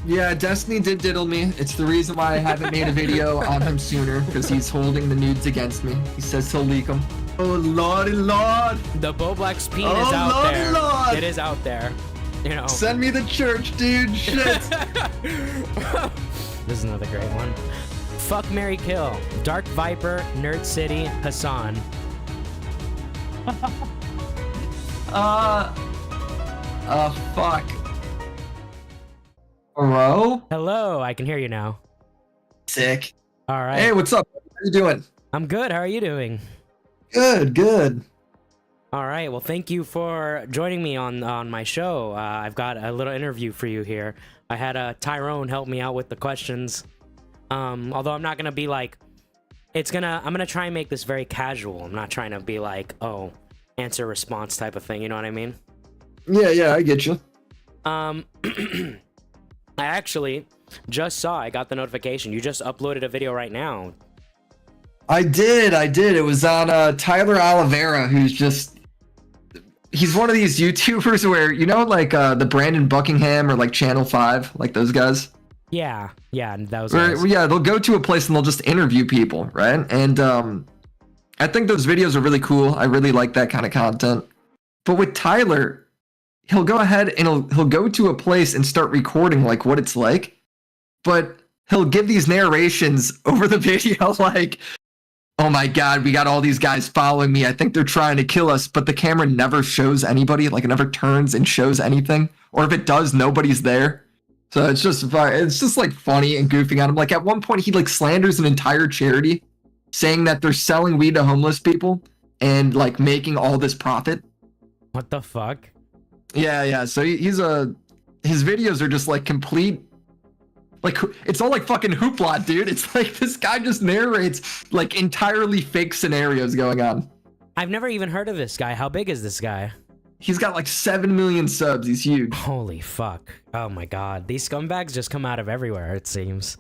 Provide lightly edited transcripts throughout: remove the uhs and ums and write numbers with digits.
Yeah, Destiny did diddle me. It's the reason why I haven't made a video on him sooner, because he's holding the nudes against me. He says he'll leak them. Oh, lordy lord! The Bo Black's peen Oh, is out lordy there. lord! It is out there. You know. Send me the church, dude. Shit. This is another great one. Fuck, marry, kill. Dark Viper, Nerd City, Hassan. Fuck. Hello? Hello, I can hear you now. Sick. All right. Hey, what's up? How you doing? I'm good. How are you doing? Good, good. All right. Well, thank you for joining me on my show. I've got a little interview for you here. I had Tyrone help me out with the questions. Although I'm not gonna be like, I'm gonna try and make this very casual. I'm not trying to be like, oh, answer response type of thing. You know what I mean? Yeah, I get you. I actually just saw. I got the notification. You just uploaded a video right now. I did. It was on Tyler Oliveira, he's one of these YouTubers where, you know, like the Brandon Buckingham or like Channel 5, like those guys? Yeah, that was Where, nice. yeah, they'll go to a place and they'll just interview people, right? And I think those videos are really cool. I really like that kind of content. But with Tyler, he'll go ahead and he'll go to a place and start recording like what it's like, but he'll give these narrations over the video like, oh my god, we got all these guys following me. I think they're trying to kill us, but the camera never shows anybody. Like it never turns and shows anything. Or if it does, nobody's there. So it's just like funny and goofing on him. Like at one point he like slanders an entire charity saying that they're selling weed to homeless people and like making all this profit. What the fuck? Yeah. So his videos are just like complete, like it's all like fucking hoopla, dude. It's like this guy just narrates like entirely fake scenarios going on. I've never even heard of this guy. How big is this guy? He's got like 7 million subs. He's huge. Holy fuck. Oh my god. These scumbags just come out of everywhere, it seems.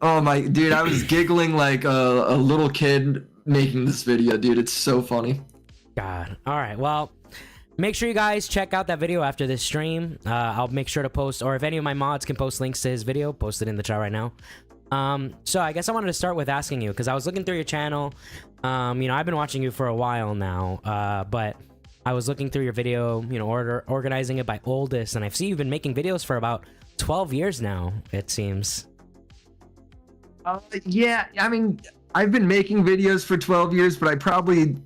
Oh my, dude, I was giggling like a little kid making this video, dude. It's so funny. God. All right. Well, make sure you guys check out that video after this stream. I'll make sure to post, or if any of my mods can post links to his video, post it in the chat right now. So I guess I wanted to start with asking you, because I was looking through your channel. You know, I've been watching you for a while now, but I was looking through your video, you know, organizing it by oldest, and I see you've been making videos for about 12 years now, it seems. Yeah, I mean, I've been making videos for 12 years, but I probably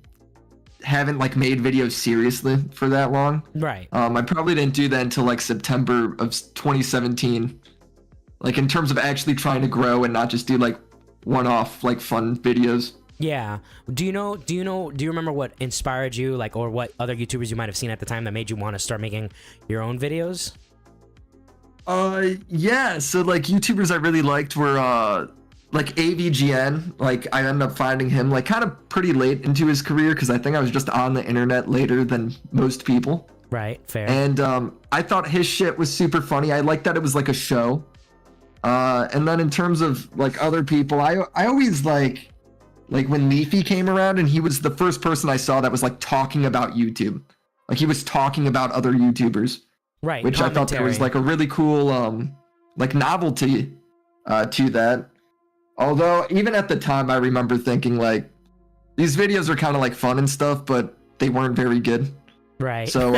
haven't like made videos seriously for that long. Right. I probably didn't do that until like September of 2017. Like in terms of actually trying to grow and not just do like one-off like fun videos. Yeah. Do you remember what inspired you, like, or what other YouTubers you might have seen at the time that made you want to start making your own videos? Yeah, so like YouTubers I really liked were like AVGN. Like I ended up finding him like kind of pretty late into his career because I think I was just on the internet later than most people. Right, fair. And I thought his shit was super funny. I liked that it was like a show. And then in terms of like other people, I always like when Leafy came around, and he was the first person I saw that was like talking about YouTube. Like he was talking about other YouTubers. Right. Which I thought there was like a really cool like novelty to that. Although even at the time I remember thinking like these videos are kind of like fun and stuff, but they weren't very good. Right. So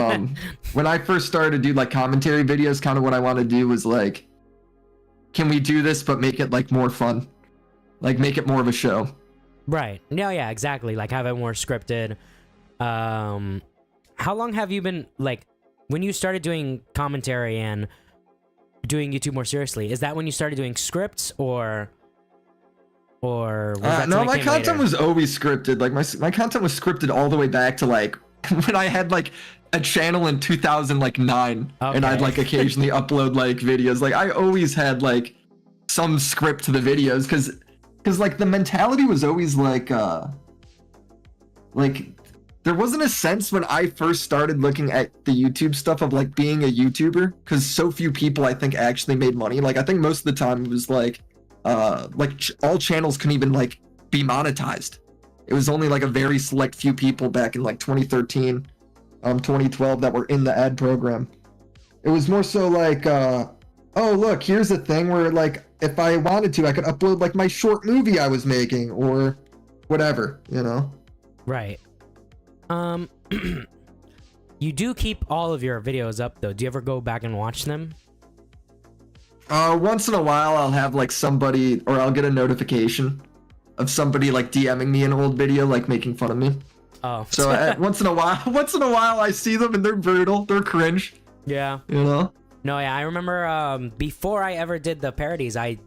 when I first started to do like commentary videos, kind of what I want to do was like, can we do this but make it like more fun? Like make it more of a show. Right. Yeah, exactly. Like have it more scripted. How long have you been, like, when you started doing commentary and doing YouTube more seriously, is that when you started doing scripts or was that no, something my came content later? was always scripted. Like my content was scripted all the way back to like when I had like a channel in 2009, and I'd like occasionally upload like videos. Like I always had like some script to the videos because like the mentality was always like there wasn't a sense when I first started looking at the YouTube stuff of like being a YouTuber, because so few people I think actually made money. Like I think most of the time it was like all channels couldn't even like be monetized. It was only like a very select few people back in like 2013, 2012 that were in the ad program. It was more so like oh, look, here's a thing where, like, if I wanted to, I could upload, like, my short movie I was making or whatever, you know? Right. You do keep all of your videos up, though. Do you ever go back and watch them? Once in a while, I'll have, like, somebody, or I'll get a notification of somebody, like, DMing me an old video, like, making fun of me. Oh. So once in a while, I see them and they're brutal. They're cringe. Yeah. You know? No, yeah, I remember before I ever did the parodies, I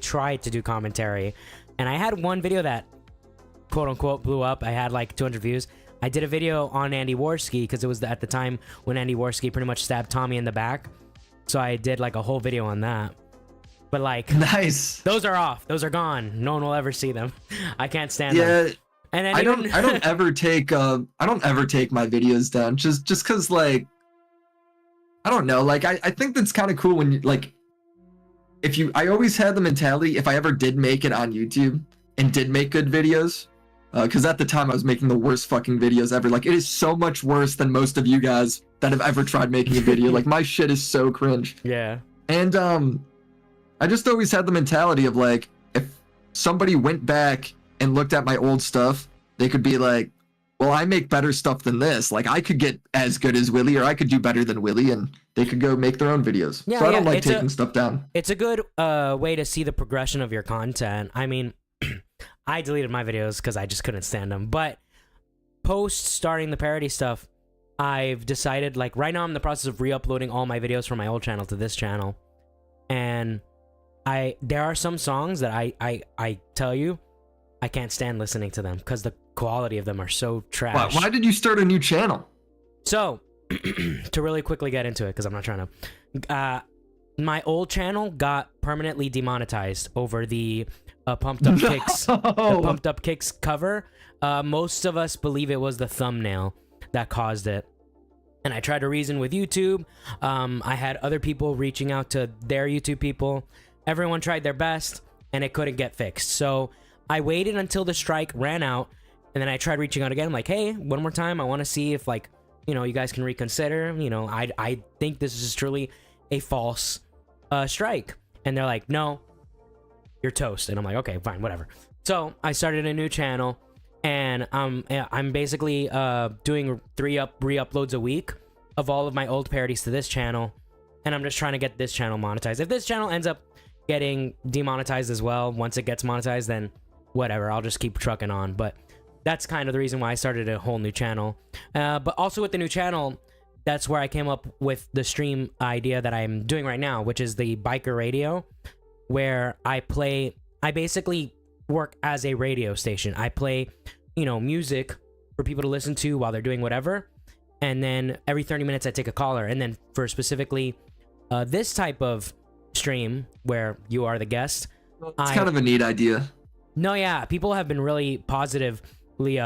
tried to do commentary, and I had one video that quote unquote blew up. I had like 200 views. I did a video on Andy Worski because it was at the time when Andy Worski pretty much stabbed Tommy in the back. So I did like a whole video on that. But like, nice. Those are off. Those are gone. No one will ever see them. I can't stand them. Yeah. And then I don't ever take my videos down just because, like, I don't know, like, I think that's kind of cool when you, like, I always had the mentality, if I ever did make it on YouTube and did make good videos, because at the time I was making the worst fucking videos ever. Like, it is so much worse than most of you guys that have ever tried making a video. Like, my shit is so cringe. Yeah. And I just always had the mentality of, like, if somebody went back and looked at my old stuff, they could be like, well, I make better stuff than this. Like, I could get as good as Willy, or I could do better than Willy, and they could go make their own videos. Yeah, so I don't like taking stuff down. It's a good way to see the progression of your content. I mean, I deleted my videos because I just couldn't stand them. But post starting the parody stuff, I've decided, like, right now I'm in the process of re-uploading all my videos from my old channel to this channel. And there are some songs that I tell you, I can't stand listening to them because the quality of them are so trash. Why did you start a new channel? So, to really quickly get into it, because I'm not trying to, my old channel got permanently demonetized over the Pumped Up Kicks, the Pumped Up Kicks cover. Most of us believe it was the thumbnail that caused it. And I tried to reason with YouTube. I had other people reaching out to their YouTube people. Everyone tried their best, and it couldn't get fixed. So I waited until the strike ran out, and then I tried reaching out again. I'm like, hey, one more time. I want to see if, like, you know, you guys can reconsider. You know, I think this is truly a false strike. And they're like, no, you're toast. And I'm like, okay, fine, whatever. So I started a new channel, and I'm basically doing 3 re-uploads a week of all of my old parodies to this channel, and I'm just trying to get this channel monetized. If this channel ends up getting demonetized as well, once it gets monetized, then whatever, I'll just keep trucking on. But that's kind of the reason why I started a whole new channel. But also with the new channel, that's where I came up with the stream idea that I'm doing right now, which is the biker radio, where I basically work as a radio station. I play, you know, music for people to listen to while they're doing whatever, and then every 30 minutes I take a caller. And then for specifically this type of stream where you are the guest, it's kind of a neat idea. No, yeah, people have been really positively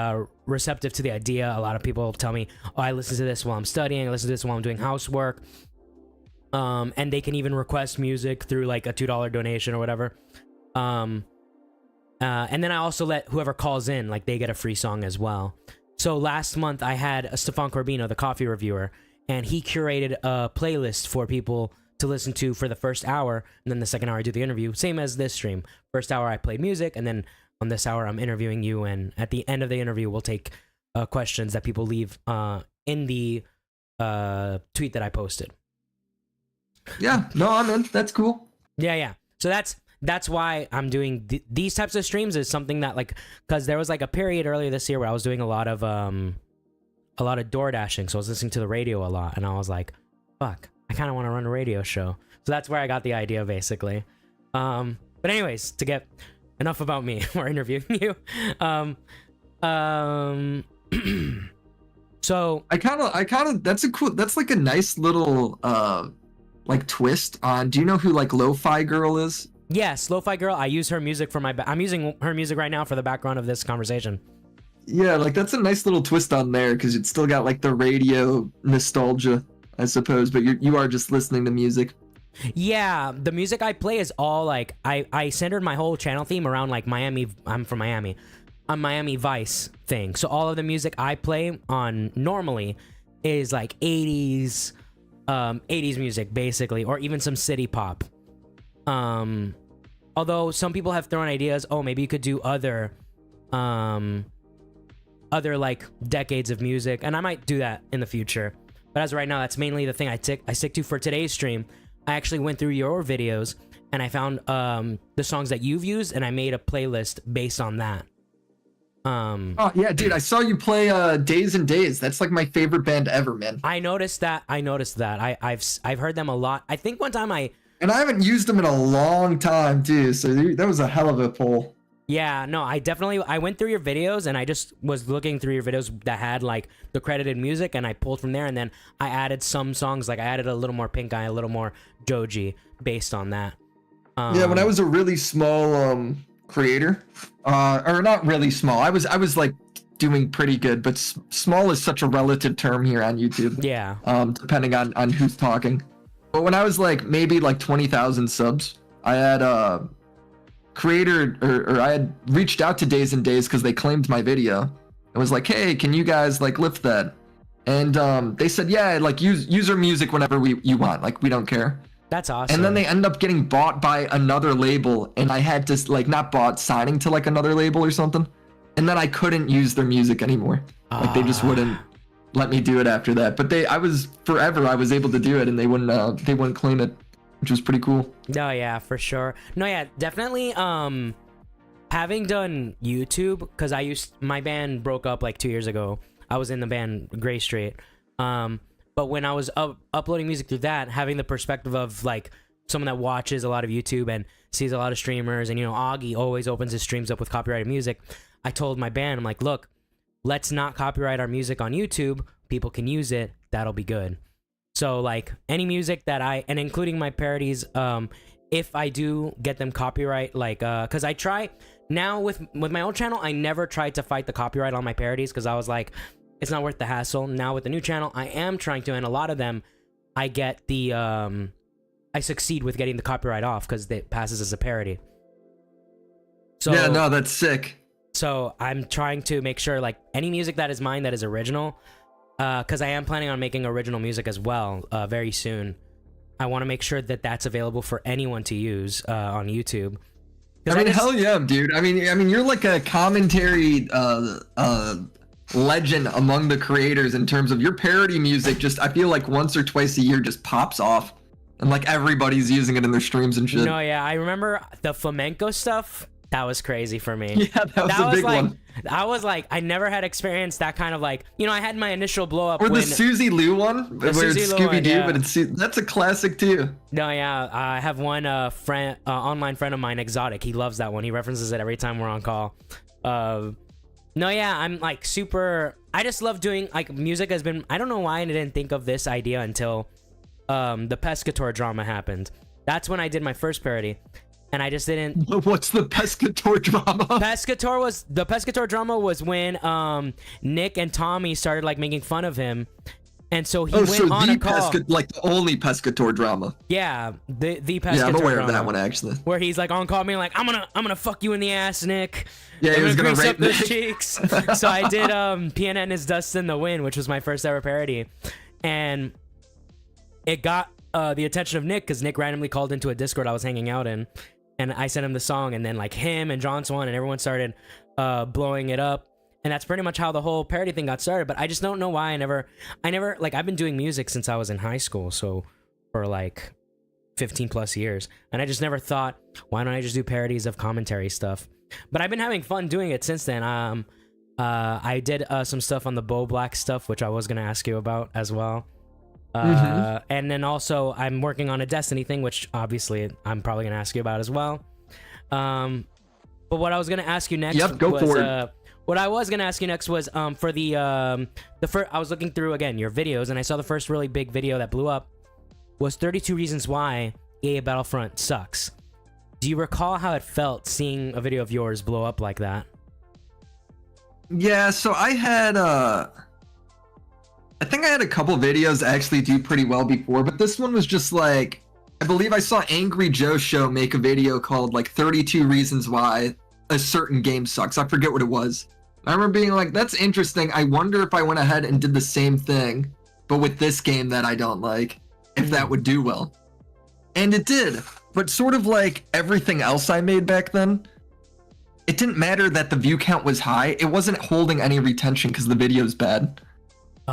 receptive to the idea. A lot of people tell me, oh, I listen to this while I'm studying, I listen to this while I'm doing housework. And they can even request music through like a $2 donation or whatever. And then I also let whoever calls in, like, they get a free song as well. So last month I had Stefan Corbino, the coffee reviewer, and he curated a playlist for people to listen to for the first hour, and then the second hour I do the interview, same as this stream. First hour I played music, and then on this hour I'm interviewing you, and at the end of the interview we'll take questions that people leave in the tweet that I posted. Yeah, no, I'm in. That's cool. Yeah. So that's why I'm doing these types of streams, is something that, like, because there was like a period earlier this year where I was doing a lot of door dashing, so I was listening to the radio a lot, and I was like, fuck, I kind of want to run a radio show. So that's where I got the idea, basically. But anyways, to get enough about me, we're interviewing you. So I kind of that's like a nice little like twist on. Do you know who like Lo-Fi Girl is? Yes, Lo-Fi Girl. I use her music for I'm using her music right now for the background of this conversation. Yeah, like that's a nice little twist on there, because it's still got like the radio nostalgia, I suppose, but you are just listening to music. Yeah, the music I play is all like, I centered my whole channel theme around like Miami. I'm from Miami. A Miami Vice thing. So all of the music I play on normally is like 80s, 80s music basically, or even some city pop. Although some people have thrown ideas, oh, maybe you could do other like decades of music, and I might do that in the future. But as of right now, that's mainly the thing I stick to for today's stream. I actually went through your videos and I found the songs that you've used, and I made a playlist based on that. Oh yeah, dude, I saw you play Days and Days. That's like my favorite band ever, man. I noticed that. I've heard them a lot. I think one time and I haven't used them in a long time too, so that was a hell of a pull. Yeah, no, I went through your videos and I just was looking through your videos that had like the credited music, and I pulled from there, and then I added some songs, like I added a little more Pink Eye, a little more Joji based on that. Yeah, when I was a really small creator, or not really small, I was like doing pretty good, but small is such a relative term here on YouTube. Yeah. Depending on who's talking. But when I was like maybe like 20,000 subs, I had creator or I had reached out to Days and Days because they claimed my video and was like, hey, can you guys like lift that? And they said, yeah, like use our music whenever you want, like we don't care. That's awesome. And then they end up getting bought by another label, and I had to like not bought, signing to like another label or something, and then I couldn't use their music anymore. Like they just wouldn't let me do it after that. But I was able to do it, and they wouldn't claim it, which was pretty cool. No, yeah, for sure. No, yeah, definitely. Having done YouTube, because my band broke up like 2 years ago. I was in the band Gray Street. But when I was uploading music through that, having the perspective of like someone that watches a lot of YouTube and sees a lot of streamers, and Augie always opens his streams up with copyrighted music, I told my band, I'm like, look, let's not copyright our music on YouTube. People can use it. That'll be good. So like any music that and including my parodies, if I do get them copyright, like because I try now with my old channel, I never tried to fight the copyright on my parodies because I was like, it's not worth the hassle. Now with the new channel, I am trying to, and a lot of them, I get the I succeed with getting the copyright off because it passes as a parody. So yeah, no, that's sick. So I'm trying to make sure like any music that is mine that is original, because I am planning on making original music as well very soon. I want to make sure that that's available for anyone to use on YouTube. I mean, hell yeah, dude. I mean, you're like a commentary legend among the creators in terms of your parody music. Just I feel like once or twice a year just pops off, and like everybody's using it in their streams and shit. No, yeah, I remember the flamenco stuff. That was crazy for me. Yeah, that was a big one. I was like, I never had experienced that kind of like, I had my initial blow up. Or the Susie Lou one, where it's Scooby-Doo, yeah. But that's a classic too. No, yeah, I have one online friend of mine, Exotic. He loves that one. He references it every time we're on call. No, yeah, I'm like super. I just love doing like music. Has been. I don't know why I didn't think of this idea until the Pescator drama happened. That's when I did my first parody. And I just didn't. What's the Pescator drama? The Pescator drama was when Nick and Tommy started like making fun of him, and so he went on a call. Like the only Pescator drama. Yeah, the Pescator. Yeah, I'm aware drama, of that one actually. Where he's like on call, being like, "I'm gonna fuck you in the ass, Nick." Yeah, he was gonna rape those cheeks. So I did PNN is Dust in the Wind, which was my first ever parody, and it got the attention of Nick because Nick randomly called into a Discord I was hanging out in. And I sent him the song, and then like him and John Swan and everyone started blowing it up, and that's pretty much how the whole parody thing got started. But I just don't know why I never like I've been doing music since I was in high school, so for like 15 plus years, and I just never thought, why don't I just do parodies of commentary stuff? But I've been having fun doing it since then. I did some stuff on the Bo Black stuff, which I was gonna ask you about as well. And then also I'm working on a Destiny thing, which obviously I'm probably gonna ask you about as well. But what I was gonna ask you next what I was gonna ask you next was for the first, I was looking through again your videos, and I saw the first really big video that blew up was 32 Reasons Why EA Battlefront Sucks. Do you recall how it felt seeing a video of yours blow up like that? Yeah, so I had I think I had a couple videos actually do pretty well before, but this one was just like, I believe I saw Angry Joe Show make a video called like 32 Reasons Why a certain game sucks. I forget what it was. I remember being like, that's interesting. I wonder if I went ahead and did the same thing, but with this game that I don't like. if that would do well. And it did. But sort of like everything else I made back then, it didn't matter that the view count was high. It wasn't holding any retention because the video's bad.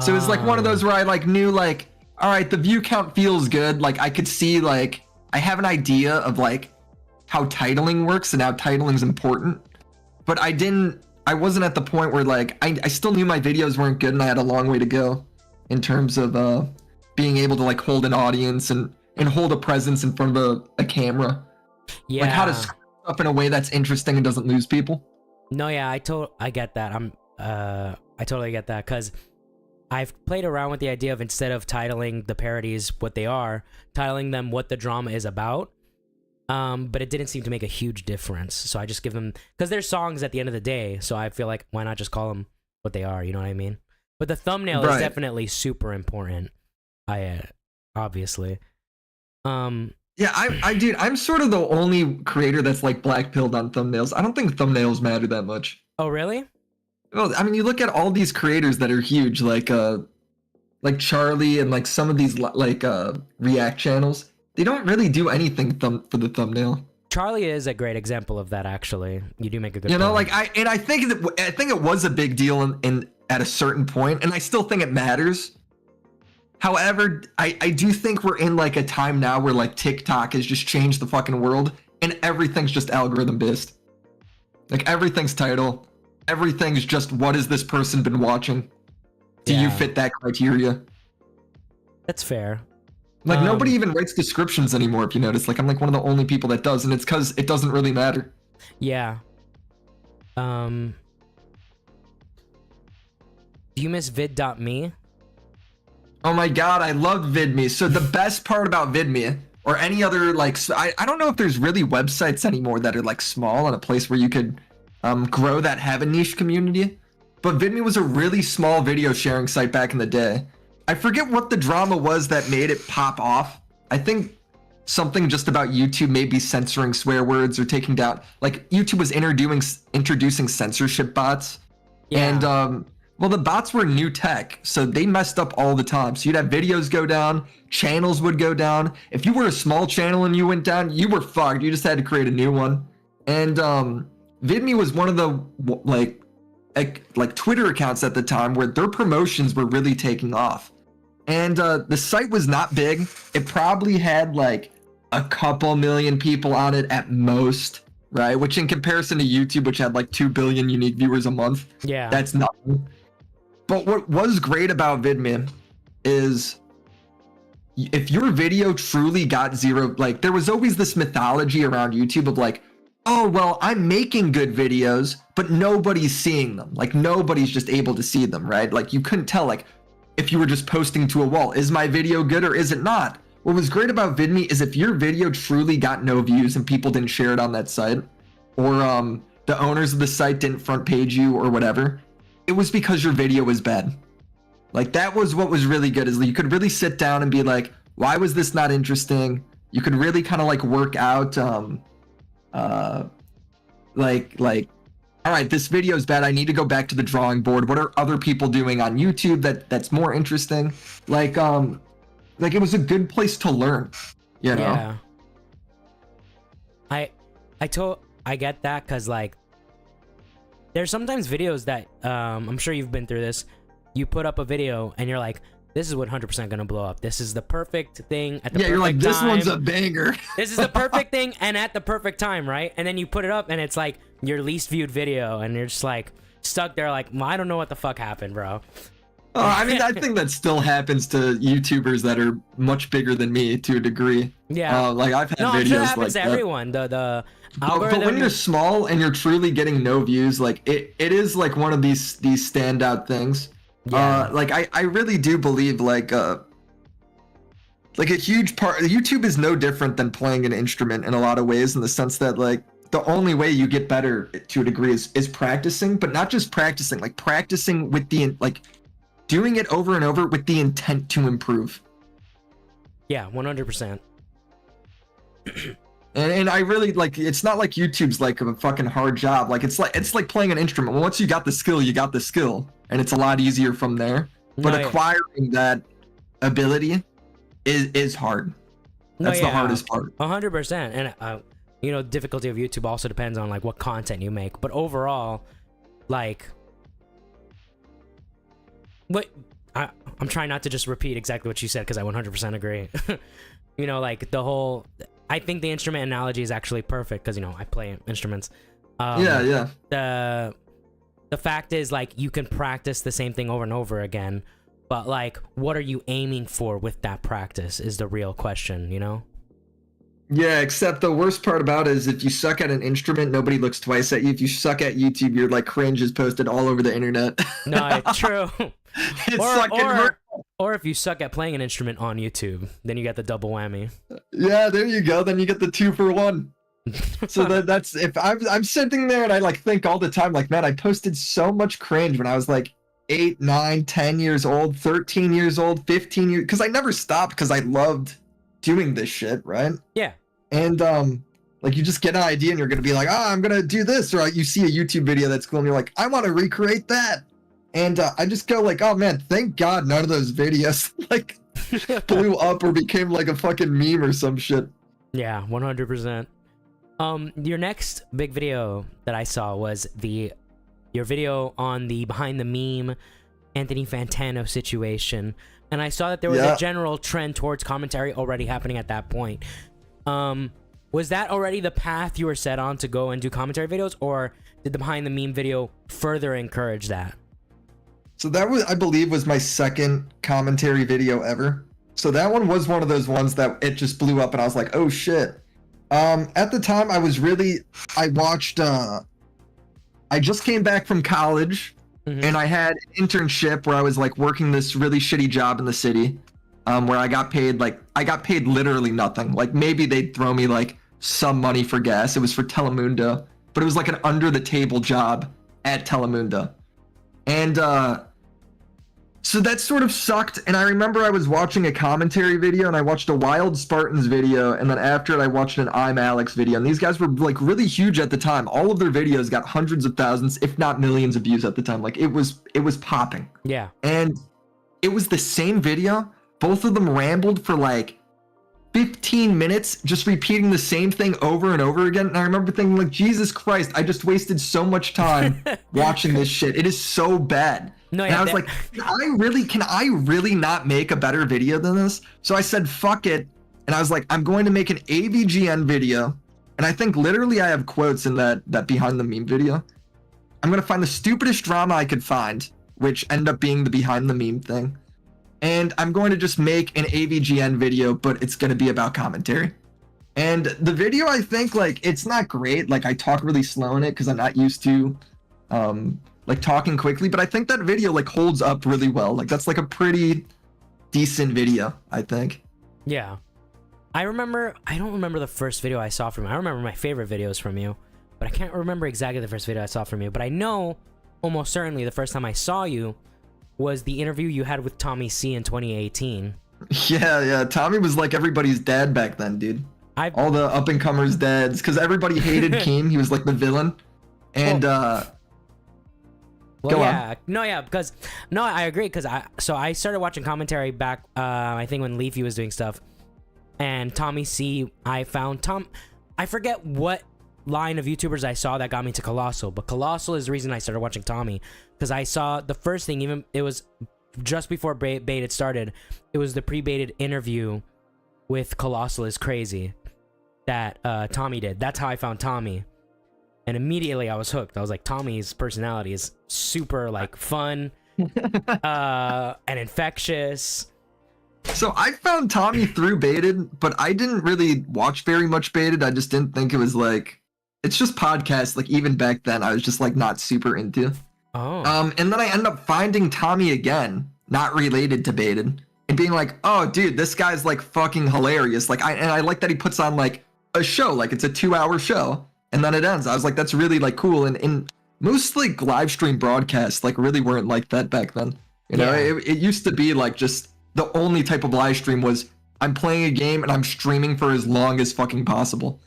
So it's like one of those where I like knew like, all right, the view count feels good. Like I could see like, I have an idea of like how titling works and how titling's important. But I wasn't at the point where like, I still knew my videos weren't good and I had a long way to go in terms of being able to like hold an audience and hold a presence in front of a camera. Yeah. Like how to script up in a way that's interesting and doesn't lose people. No, yeah, I get that. I totally get that because I've played around with the idea of instead of titling the parodies what they are, titling them what the drama is about. But it didn't seem to make a huge difference. So I just give them, because they're songs at the end of the day. So I feel like why not just call them what they are? You know what I mean? But the thumbnail is definitely super important. Obviously. Yeah, I'm sort of the only creator that's like black pilled on thumbnails. I don't think thumbnails matter that much. Oh, really? Well, I mean, you look at all these creators that are huge, like Charlie and like some of these like React channels. They don't really do anything for the thumbnail. Charlie is a great example of that, actually. You do make a good point. Like I think it was a big deal in at a certain point, and I still think it matters. However, I do think we're in like a time now where like TikTok has just changed the fucking world and everything's just algorithm based. Like everything's title, everything's just what has this person been watching? Do you fit that criteria? That's fair. Like nobody even writes descriptions anymore, if you notice. Like I'm like one of the only people that does, and it's because it doesn't really matter. Yeah. Do you miss vid.me? Oh my god, I love VidMe. So the best part about VidMe, or any other like, I don't know if there's really websites anymore that are like small and a place where you could grow that have a niche community. But VidMe was a really small video sharing site back in the day. I forget what the drama was that made it pop off. I think something just about YouTube maybe censoring swear words or taking down, like YouTube was introducing censorship bots. Yeah. And well, the bots were new tech, so they messed up all the time. So you'd have videos go down, channels would go down. If you were a small channel and you went down, you were fucked. You just had to create a new one. And VidMe was one of the like Twitter accounts at the time where their promotions were really taking off. And the site was not big. It probably had like a couple million people on it at most, right? Which in comparison to YouTube, which had like 2 billion unique viewers a month, that's nothing. But what was great about VidMe is if your video truly got zero, like there was always this mythology around YouTube of like, oh, well, I'm making good videos, but nobody's seeing them. Like nobody's just able to see them, right? Like you couldn't tell like if you were just posting to a wall, is my video good or is it not? What was great about VidMe is if your video truly got no views and people didn't share it on that site, or the owners of the site didn't front page you or whatever, it was because your video was bad. Like that was what was really good, is you could really sit down and be like, why was this not interesting? You could really kind of like work out like all right, this video is bad, I need to go back to the drawing board. What are other people doing on YouTube that's more interesting? Like it was a good place to learn, you know? Yeah. I get that, because like there's sometimes videos that I'm sure you've been through this. You put up a video and you're like, this is 100% gonna blow up. This is the perfect thing at the perfect time. Yeah, you're like, this one's a banger. This is the perfect thing and at the perfect time, right? And then you put it up and it's like your least viewed video, and you're just like stuck there like, well, I don't know what the fuck happened, bro. Oh, I mean, I think that still happens to YouTubers that are much bigger than me to a degree. Yeah. Like I've had videos I'm sure it happens like to that. Everyone. The algorithm. But when you're small and you're truly getting no views, like it is like one of these standout things. Yeah. Like I really do believe like a huge part, YouTube is no different than playing an instrument in a lot of ways, in the sense that like the only way you get better to a degree is practicing, but not just practicing, like practicing with the like doing it over and over with the intent to improve. Yeah, 100%. And I really like, it's not like YouTube's like a fucking hard job. Like it's like playing an instrument. Well, once you got the skill, you got the skill, and it's a lot easier from there. But acquiring that ability is hard. No, That's the hardest part. 100%. And you know, difficulty of YouTube also depends on like what content you make. But overall, like, I'm trying not to just repeat exactly what you said because I 100% agree. You know, like the whole, I think the instrument analogy is actually perfect because, you know, I play instruments. Yeah. The fact is, like, you can practice the same thing over and over again, but like, what are you aiming for with that practice is the real question, you know? Yeah, except the worst part about it is if you suck at an instrument, nobody looks twice at you. If you suck at YouTube, your like cringe is posted all over the internet. No, it's true. It's or if you suck at playing an instrument on YouTube, then you get the double whammy. Yeah, there you go. Then you get the 2-for-1. So that's if I'm sitting there and I like think all the time, like, man, I posted so much cringe when I was like 8, 9, 10 years old, 13 years old, 15 years, because I never stopped because I loved doing this shit, right? Yeah. And like you just get an idea and you're gonna be like, oh, I'm gonna do this, or like, you see a YouTube video that's cool and you're like, I want to recreate that. And I just go like, oh man, thank God none of those videos like blew up or became like a fucking meme or some shit. Yeah, 100%. Your next big video that I saw was your video on the behind the meme Anthony Fantano situation, and I saw that there was a general trend towards commentary already happening at that point. Was that already the path you were set on to go and do commentary videos, or did the behind the meme video further encourage that? So that was, I believe, was my second commentary video ever. So that one was one of those ones that it just blew up and I was like, oh shit. At the time I watched, I just came back from college and I had an internship where I was like working this really shitty job in the city, where I got paid literally nothing. Like maybe they'd throw me like some money for gas. It was for Telemundo, but it was like an under the table job at Telemundo. And, so that sort of sucked, and I remember I was watching a commentary video, and I watched a Wild Spartans video, and then after it I watched an I'm Alex video, and these guys were like really huge at the time. All of their videos got hundreds of thousands, if not millions of views at the time. Like it was popping. Yeah. And it was the same video. Both of them rambled for like 15 minutes, just repeating the same thing over and over again. And I remember thinking like, Jesus Christ, I just wasted so much time watching this shit. It is so bad. No, and I was like, can I really not make a better video than this? So I said, fuck it. And I was like, I'm going to make an AVGN video. And I think literally I have quotes in that behind the meme video. I'm going to find the stupidest drama I could find, which ended up being the behind the meme thing. And I'm going to just make an AVGN video, but it's going to be about commentary. And the video, I think, like, it's not great. Like, I talk really slow in it because I'm not used to like talking quickly, but I think that video like holds up really well. Like that's like a pretty decent video, I think. Yeah. I don't remember the first video I saw from you. I remember my favorite videos from you, but I can't remember exactly the first video I saw from you. But I know almost certainly the first time I saw you was the interview you had with Tommy C in 2018. Yeah. Tommy was like everybody's dad back then, dude. All the up and comers' dads, because everybody hated Keem. He was like the villain. And well, I agree, because I started watching commentary back I think when Leafy was doing stuff, and Tommy C, I forget what line of YouTubers I saw that got me to Colossal, but Colossal is the reason I started watching Tommy, because I saw the first thing, even it was just before Baited started, it was the pre-baited interview with Colossal is Crazy that Tommy did. That's how I found Tommy. And immediately I was hooked. I was like, Tommy's personality is super like fun and infectious. So I found Tommy through Baited, but I didn't really watch very much Baited. I just didn't think it was like, it's just podcasts. Like even back then, I was just like not super into. Oh. And then I ended up finding Tommy again, not related to Baited, and being like, oh dude, this guy's like fucking hilarious. Like I like that he puts on like a show, like it's a 2-hour show. And then it ends. I was like, that's really like cool. And most like live stream broadcasts like really weren't like that back then. You know, it used to be like just the only type of live stream was I'm playing a game and I'm streaming for as long as fucking possible.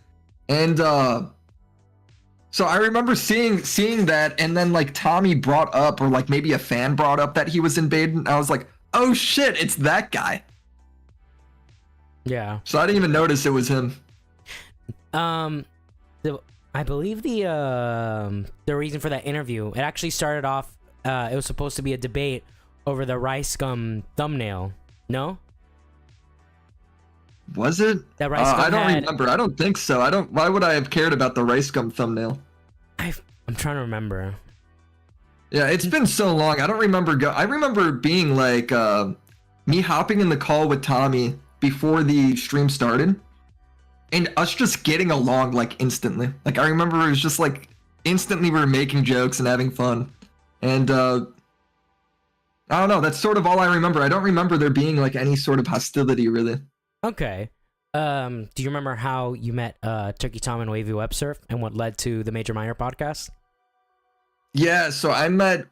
And so I remember seeing that, and then like Tommy brought up, or like maybe a fan brought up that he was in Baden. I was like, oh shit, it's that guy. Yeah. So I didn't even notice it was him. I believe the reason for that interview, it actually started off. It was supposed to be a debate over the rice gum thumbnail. No. Was it? That rice gum I don't had, remember. I don't think so. Why would I have cared about the rice gum thumbnail? I'm trying to remember. Yeah, it's been so long. I don't remember. I remember being like me hopping in the call with Tommy before the stream started, and us just getting along like instantly. Like I remember it was just like instantly we were making jokes and having fun, and I don't know. That's sort of all I remember. I don't remember there being like any sort of hostility really. Okay. Do you remember how you met Turkey Tom and Wavy Web Surf and what led to the Major Minor podcast? Yeah, so I met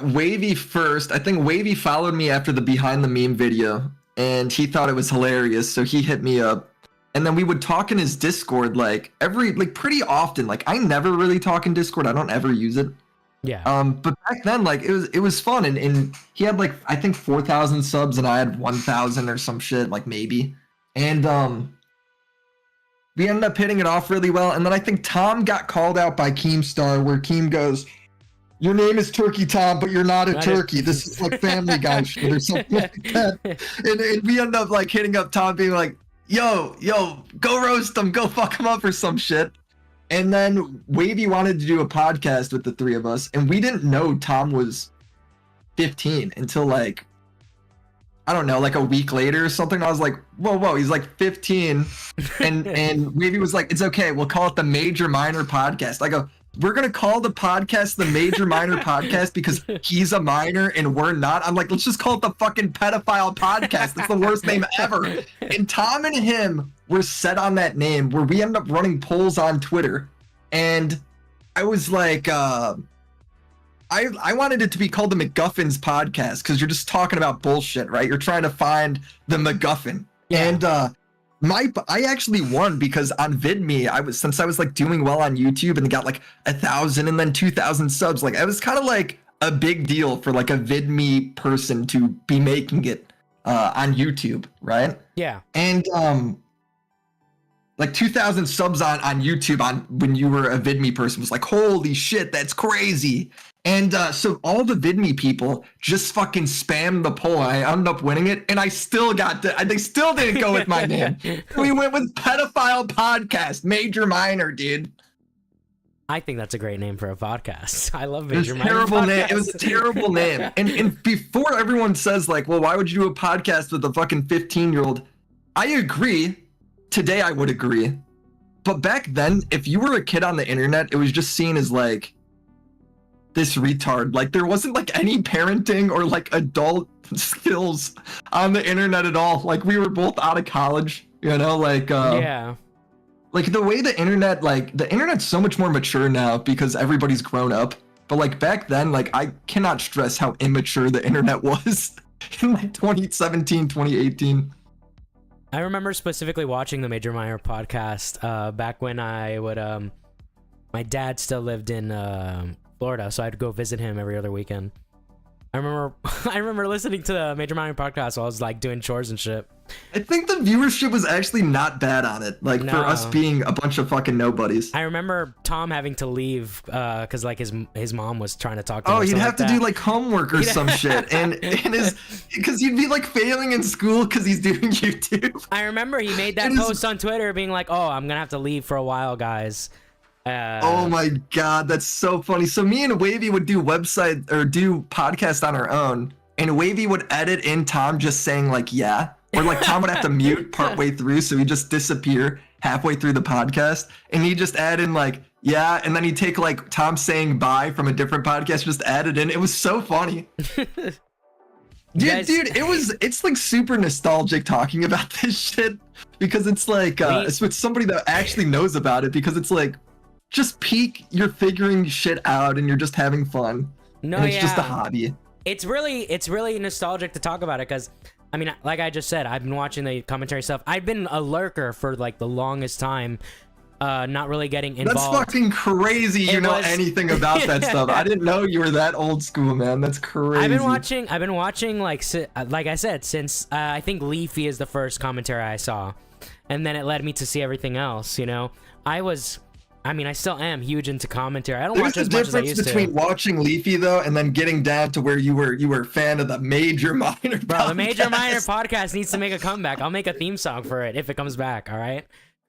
Wavy first. I think Wavy followed me after the behind the meme video and he thought it was hilarious, so he hit me up. And then we would talk in his Discord like pretty often. Like I never really talk in Discord. I don't ever use it. Yeah. But back then like it was fun and he had like I think 4,000 subs and I had 1,000 or some shit, like maybe. And we ended up hitting it off really well. And then I think Tom got called out by Keemstar, where Keem goes, "Your name is Turkey Tom, but you're not a turkey. This is like Family Guy shit or something like that." And we ended up like hitting up Tom, being like, yo, go roast him, go fuck him up or some shit. And then Wavy wanted to do a podcast with the three of us, and we didn't know Tom was 15 until like, I don't know, like a week later or something. I was like, whoa, he's like 15. And Wavy was like, "It's okay, we'll call it the Major Minor Podcast." I go, "We're gonna call the podcast the Major Minor Podcast because he's a minor and we're not." I'm like, "Let's just call it the fucking Pedophile Podcast. That's the worst name ever." And Tom and him were set on that name, where we ended up running polls on Twitter. And I was like, I wanted it to be called the MacGuffin's Podcast because you're just talking about bullshit, right? You're trying to find the MacGuffin. Yeah. And I actually won because on VidMe, since I was like doing well on YouTube and got like 1,000 and then 2,000 subs, like I was kind of like a big deal for like a VidMe person to be making it on YouTube, right? Yeah. And like 2,000 subs on YouTube when you were a VidMe person was like, holy shit, that's crazy. And so all the VidMe people just fucking spammed the poll, and I ended up winning it. And I still they still didn't go with my name. We went with Pedophile Podcast, Major Minor, dude. I think that's a great name for a podcast. I love Major Minor terrible Podcast. name. It was a terrible name. And before everyone says like, well, why would you do a podcast with a fucking 15-year-old? I agree. Today I would agree. But back then, if you were a kid on the internet, it was just seen as like this retard. Like there wasn't like any parenting or like adult skills on the internet at all. Like we were both out of college, you know, like yeah. Like the way the internet's so much more mature now because everybody's grown up. But like back then, like I cannot stress how immature the internet was in like 2017, 2018. I remember specifically watching the Major Minor Podcast back when I would my dad still lived in Florida, so I'd go visit him every other weekend. I remember listening to the Major Minor Podcast while I was like doing chores and shit. I think the viewership was actually not bad on it, like for us being a bunch of fucking nobodies. I remember Tom having to leave because like his mom was trying to talk to him. Oh, he'd have to do like homework or some shit, and because he'd be like failing in school because he's doing YouTube. I remember he made that post on Twitter being like, "Oh, I'm gonna have to leave for a while, guys." Oh my god, that's so funny. So me and Wavy would do podcast on our own, and Wavy would edit in Tom just saying like yeah, or like Tom would have to mute partway through, so he'd just disappear halfway through the podcast, and he'd just add in like yeah, and then he'd take like Tom saying bye from a different podcast, just add it in. It was so funny. Dude, it's like super nostalgic talking about this shit because it's like it's with somebody that actually knows about it, because it's like just peak, you're figuring shit out and you're just having fun. No, and it's just a hobby. It's really nostalgic to talk about it because I mean, like I just said, I've been watching the commentary stuff. I've been a lurker for like the longest time not really getting That's involved. fucking crazy. You know anything about that stuff? I didn't know you were that old school, man. That's crazy. I've been watching like I said, since I think Leafy is the first commentary I saw, and then it led me to see everything else. You know, I still am huge into commentary. I don't watch as much as I used to. There's a difference between watching Leafy though, and then getting down to where you were a fan of the Major Minor. Bro, the Major Minor podcast needs to make a comeback. I'll make a theme song for it if it comes back. All right.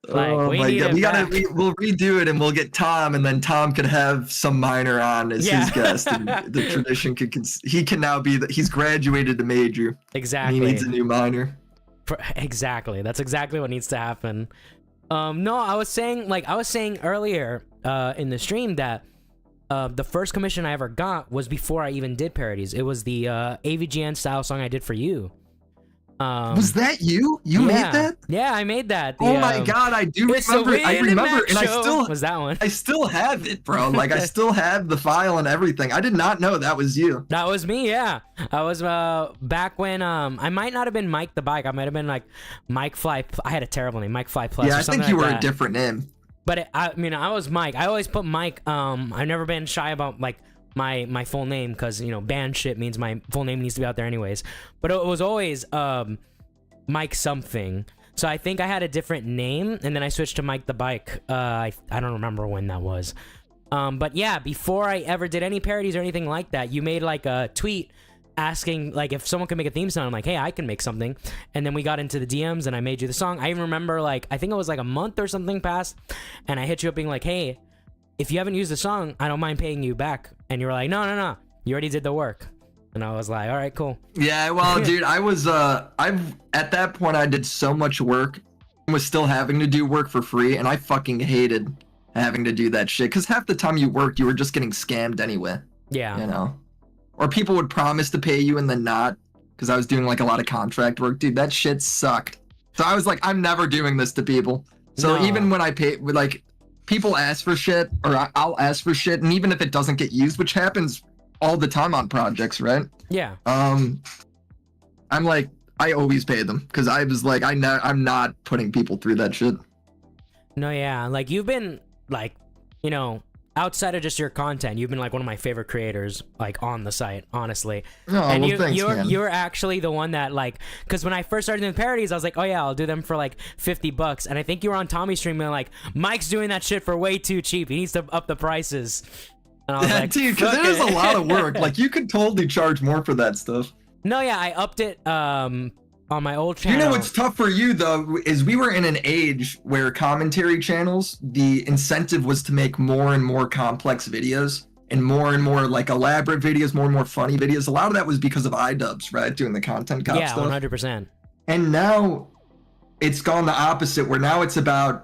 Like, oh we my need god, we'll redo it, and we'll get Tom, and then Tom could have some minor on as his guest. And the tradition he can now be he's graduated to major. Exactly. He needs a new minor. Exactly. That's exactly what needs to happen. No, I was saying earlier in the stream that the first commission I ever got was before I even did parodies. It was the AVGN style song I did for you. Was that you? You made that? Yeah, I made that. Oh my god, I do remember. I remember, and I still was that one. I still have it, bro. Like I still have the file and everything. I did not know that was you. That was me. Yeah, I was back when I might not have been Mike the Bike. I might have been like Mike Fly. I had a terrible name, Mike Fly Plus. Yeah, or I something think you like were that. a different name. But I was Mike. I always put Mike. I've never been shy about like my full name because you know band shit means my full name needs to be out there anyways. But it was always Mike something. So I think I had a different name, and then I switched to Mike the Bike. I don't remember when that was. But yeah, before I ever did any parodies or anything like that, you made like a tweet asking like if someone could make a theme song. I'm like, hey, I can make something. And then we got into the DMs, and I made you the song. I even remember like I think it was like a month or something passed, and I hit you up being like, hey, if you haven't used the song, I don't mind paying you back. And you were like, no, you already did the work. And I was like, all right, cool. Yeah, well, dude, I was at that point I did so much work and was still having to do work for free, and I fucking hated having to do that shit because half the time you worked, you were just getting scammed anyway. Yeah. You know, or people would promise to pay you and then not, because I was doing like a lot of contract work. Dude, that shit sucked. So I was like, I'm never doing this to people. So even when I pay, like, people ask for shit, or I'll ask for shit, and even if it doesn't get used, which happens all the time on projects, right? Yeah. I'm like, I always pay them because I was like, I'm not putting people through that shit. No, yeah, like you've been like, you know, outside of just your content, you've been like one of my favorite creators, like on the site, honestly. Oh, and well, thanks, man. you're actually the one that like, because when I first started doing parodies, I was like, oh yeah, I'll do them for like $50, and I think you were on Tommy's stream and like, Mike's doing that shit for way too cheap. He needs to up the prices. And I was like, dude, because there's a lot of work. Like, you could totally charge more for that stuff. No, yeah, I upped it on my old channel. You know what's tough for you, though, is we were in an age where commentary channels, the incentive was to make more and more complex videos and more, like, elaborate videos, more and more funny videos. A lot of that was because of iDubbbz, right? Doing the content cop stuff. Yeah, 100%. And now it's gone the opposite, where now it's about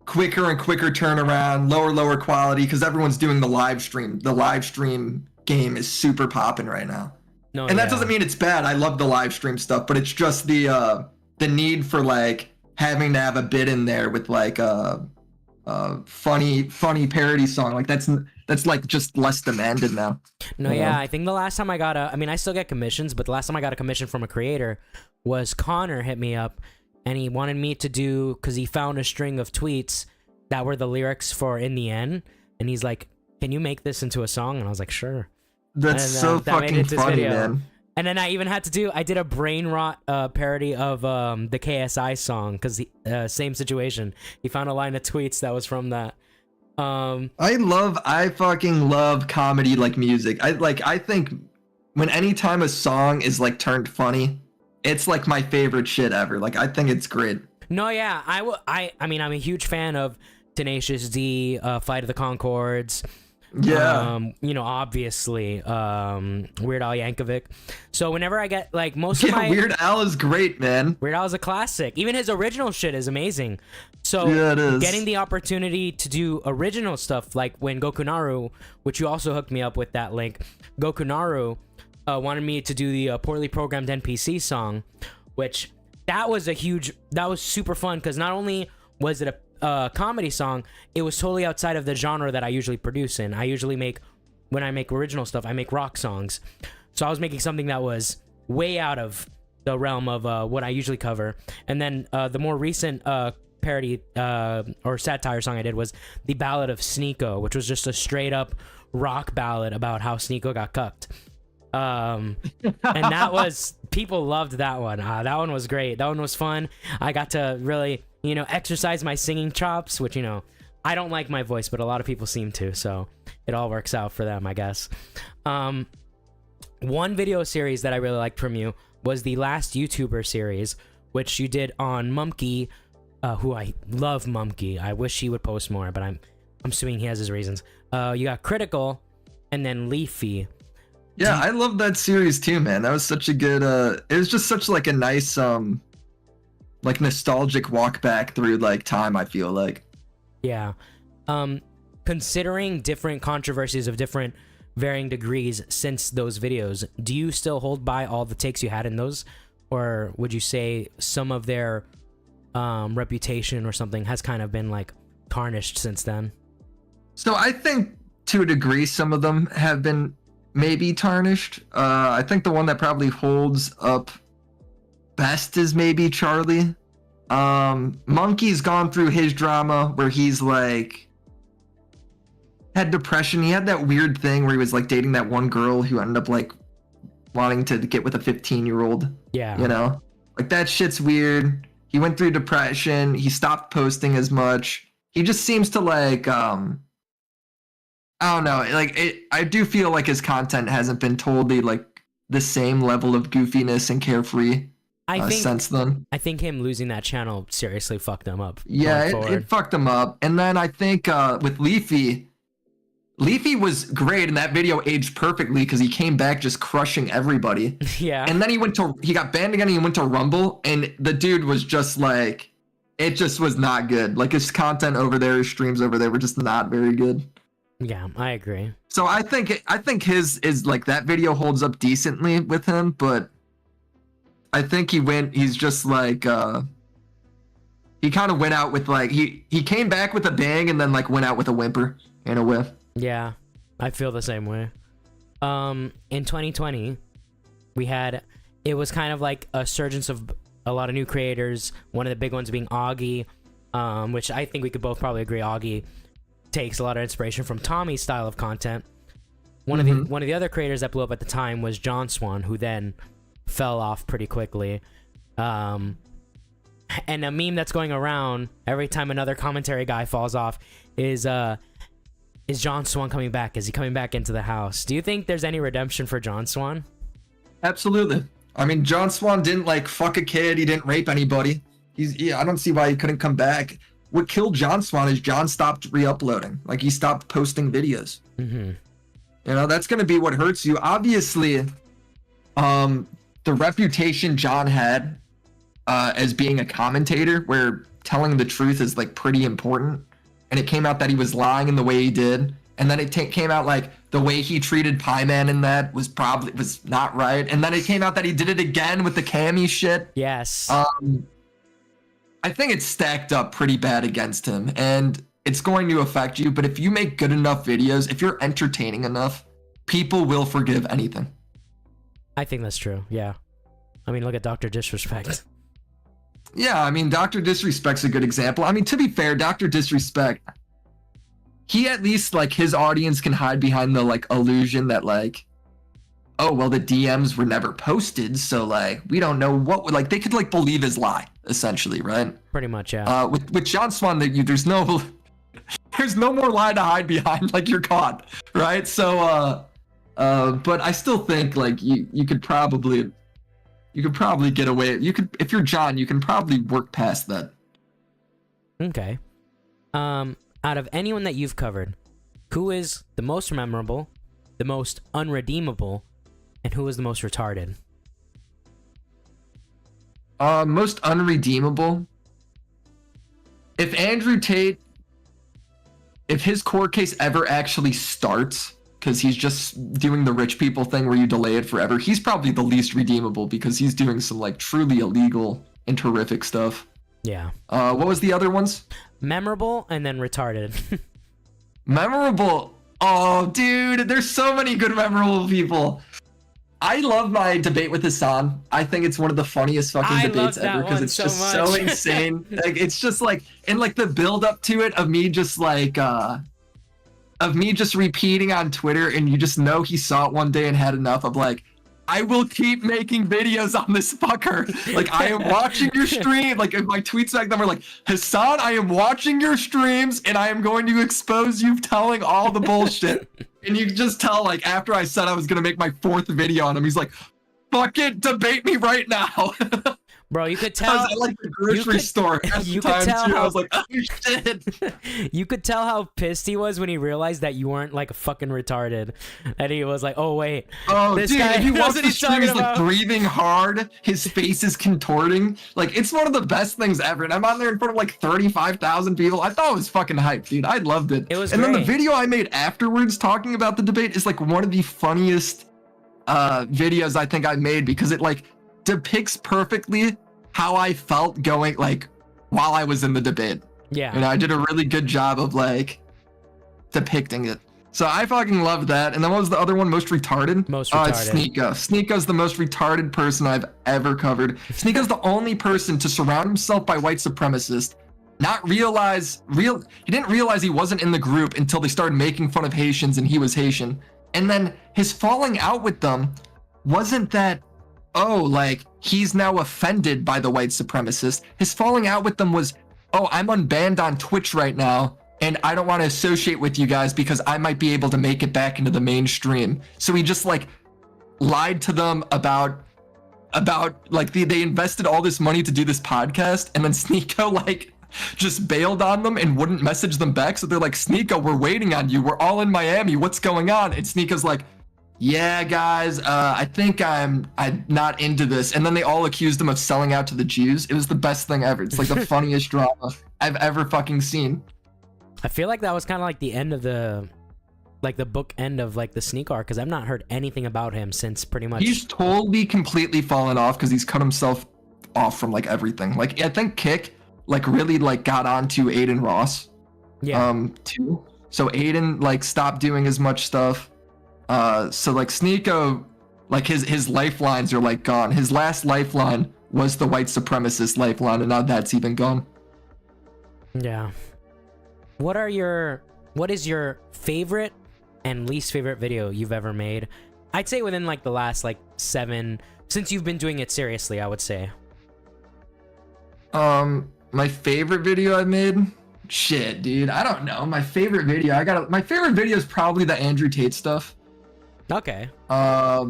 quicker and quicker turnaround, lower quality, because everyone's doing the live stream. The live stream game is super popping right now. No, and that doesn't mean it's bad. I love the live stream stuff, but it's just the need for like having to have a bit in there with like a funny parody song. Like that's like just less demanded now. No, yeah, I think the last time I got I still get commissions, but the last time I got a commission from a creator was Connor hit me up. And he wanted me to do, because he found a string of tweets that were the lyrics for In the End. And he's like, can you make this into a song? And I was like, sure. That's so fucking funny, man. And then I even had to I did a brain rot parody of the KSI song, because same situation. He found a line of tweets that was from that. I fucking love comedy like music. I think anytime a song is like turned funny, it's like my favorite shit ever. Like, I think it's great. No, yeah, I mean, I'm a huge fan of Tenacious D, Flight of the Conchords. Yeah. You know, obviously, Weird Al Yankovic. So whenever I get like most of my Weird Al is great, man. Weird Al is a classic. Even his original shit is amazing. So yeah, it is. Getting the opportunity to do original stuff, like when Gokunaru, which you also hooked me up with that link, Gokunaru wanted me to do the Poorly Programmed NPC song, which that was super fun, because not only was it a comedy song, it was totally outside of the genre that I usually produce in. When I make original stuff, I make rock songs. So I was making something that was way out of the realm of what I usually cover. And then the more recent parody or satire song I did was the Ballad of Sneeko, which was just a straight up rock ballad about how Sneeko got cucked. And that was, people loved that one. That one was great. That one was fun. I got to really, you know, exercise my singing chops, which, you know, I don't like my voice, but a lot of people seem to, so it all works out for them, I guess. One video series that I really liked from you was the Last YouTuber series, which you did on Mumkey, who I love Mumkey. I wish he would post more, but I'm assuming he has his reasons. You got Critical and then Leafy. Yeah, I love that series too, man. That was such a good it was just such like a nice like nostalgic walk back through like time, I feel like. Yeah. Considering different controversies of different varying degrees since those videos, do you still hold by all the takes you had in those, or would you say some of their reputation or something has kind of been like tarnished since then? So I think to a degree some of them have been maybe tarnished. I think the one that probably holds up best is maybe Charlie. Monkey's gone through his drama where he's like had depression. He had that weird thing where he was like dating that one girl who ended up like wanting to get with a 15-year-old. Yeah. You know? Like that shit's weird. He went through depression. He stopped posting as much. He just seems to like I don't know. Like I do feel like his content hasn't been totally like the same level of goofiness and carefree since then. I think him losing that channel seriously fucked him up. Yeah, it fucked him up. And then I think with Leafy was great, and that video aged perfectly because he came back just crushing everybody. Yeah. And then he got banned again and he went to Rumble, and the dude was just like, it just was not good. Like his content over there, his streams over there were just not very good. Yeah, I agree. So I think his is like that video holds up decently with him, but I think he's just like he kind of went out with like he came back with a bang and then like went out with a whimper in a whiff. Yeah, I feel the same way. In 2020, it was kind of like a surgence of a lot of new creators. One of the big ones being Augie, which I think we could both probably agree Augie takes a lot of inspiration from Tommy's style of content. One of the other creators that blew up at the time was John Swan, who then fell off pretty quickly. And a meme that's going around every time another commentary guy falls off is John Swan coming back? Is he coming back into the house? Do you think there's any redemption for John Swan? Absolutely. I mean, John Swan didn't like fuck a kid. He didn't rape anybody. I don't see why he couldn't come back. What killed John Swan is John stopped re-uploading. Like he stopped posting videos. Mm-hmm. You know, that's going to be what hurts you. Obviously, the reputation John had as being a commentator where telling the truth is like pretty important. And it came out that he was lying in the way he did. And then it came out like the way he treated Pie Man in that was not right. And then it came out that he did it again with the Cammy shit. Yes. I think it's stacked up pretty bad against him, and it's going to affect you. But if you make good enough videos, if you're entertaining enough, people will forgive anything. I think that's true. Yeah. I mean, look at Dr. Disrespect. Yeah, I mean, Dr. Disrespect's a good example. I mean, to be fair, Dr. Disrespect, he at least, like, his audience can hide behind the, like, illusion that, like, oh, well, the DMs were never posted, so, like, we don't know what, like, they could, like, believe his lie, essentially, right? Pretty much, yeah. With John Swan, there's no more lie to hide behind, like, you're caught, right? So, but I still think, like, you could probably get away. If you're John, you can probably work past that. Okay. Out of anyone that you've covered, who is the most memorable, the most unredeemable, and who is the most retarded? Most unredeemable. If Andrew Tate, if his court case ever actually starts, because he's just doing the rich people thing where you delay it forever, he's probably the least redeemable because he's doing some like truly illegal and terrific stuff. Yeah. What was the other ones? Memorable and then retarded. Memorable. Oh, dude, there's so many good memorable people. I love my debate with Hassan. I think it's one of the funniest fucking I debates love that ever because one it's so just so much. insane. Like it's just like and like the build up to it of me just like of me just repeating on Twitter, and you just know he saw it one day and had enough of like, I will keep making videos on this fucker. Like, I am watching your stream. Like, my tweets back then were like, Hassan, I am watching your streams, and I am going to expose you telling all the bullshit. And you just tell, like, after I said I was going to make my 4th video on him, he's like, fuck it, debate me right now. Bro, you could tell. I was at, like, the grocery store at the you time, could tell too. how, I was like, oh, shit. You could tell how pissed he was when he realized that you weren't, like, fucking retarded. And he was like, oh, wait. Oh, this dude, guy if you watch knows what the he's stream, talking he's, like, about. breathing hard. His face is contorting. Like, it's one of the best things ever. And I'm on there in front of, like, 35,000 people. I thought it was fucking hype, dude. I loved it. It was And then the great. video I made afterwards talking about the debate is, like, one of the funniest videos I think I made because it, like, depicts perfectly how I felt going, like, while I was in the debate. Yeah. And I did a really good job of, like, depicting it. So I fucking loved that. And then what was the other one? Most retarded? Most It's retarded. Sneeko. Sneeko's the most retarded person I've ever covered. Sneeko's the only person to surround himself by white supremacists, he didn't realize he wasn't in the group until they started making fun of Haitians and he was Haitian. And then his falling out with them wasn't that, oh, like, he's now offended by the white supremacists. His falling out with them was, oh, I'm unbanned on Twitch right now, and I don't want to associate with you guys because I might be able to make it back into the mainstream. So he just, like, lied to them about like, they invested all this money to do this podcast, and then Sneeko, like, just bailed on them and wouldn't message them back. So they're like, Sneeko, we're waiting on you. We're all in Miami. What's going on? And Sneeko's like, yeah, guys, I think I'm not into this. And then they all accused him of selling out to the Jews. It was the best thing ever. It's like the funniest drama I've ever fucking seen. I feel like that was kind of like the end of the book end of, like, the Sneak arc, because I've not heard anything about him since pretty much. He's totally completely fallen off because he's cut himself off from, like, everything. Like, I think Kick, like, really, like, got onto Aiden Ross. Yeah. Too. So Aiden, like, stopped doing as much stuff. So, like, Sneeko, like, his lifelines are, like, gone. His last lifeline was the white supremacist lifeline, and now that's even gone. Yeah. What is your favorite and least favorite video you've ever made? I'd say within, like, the last, like, 7, since you've been doing it seriously, I would say. My favorite video I made? Shit, dude. I don't know. My favorite video, my favorite video is probably the Andrew Tate stuff. Okay.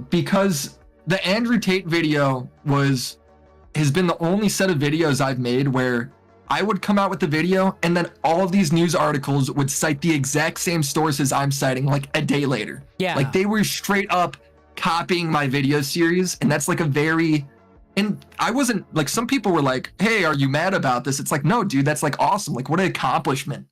Because the Andrew Tate video has been the only set of videos I've made where I would come out with the video and then all of these news articles would cite the exact same sources I'm citing, like, a day later. Yeah. Like, they were straight up copying my video series, and that's like and I wasn't, like, some people were like, hey, are you mad about this? It's like, no, dude, that's, like, awesome. Like, what an accomplishment.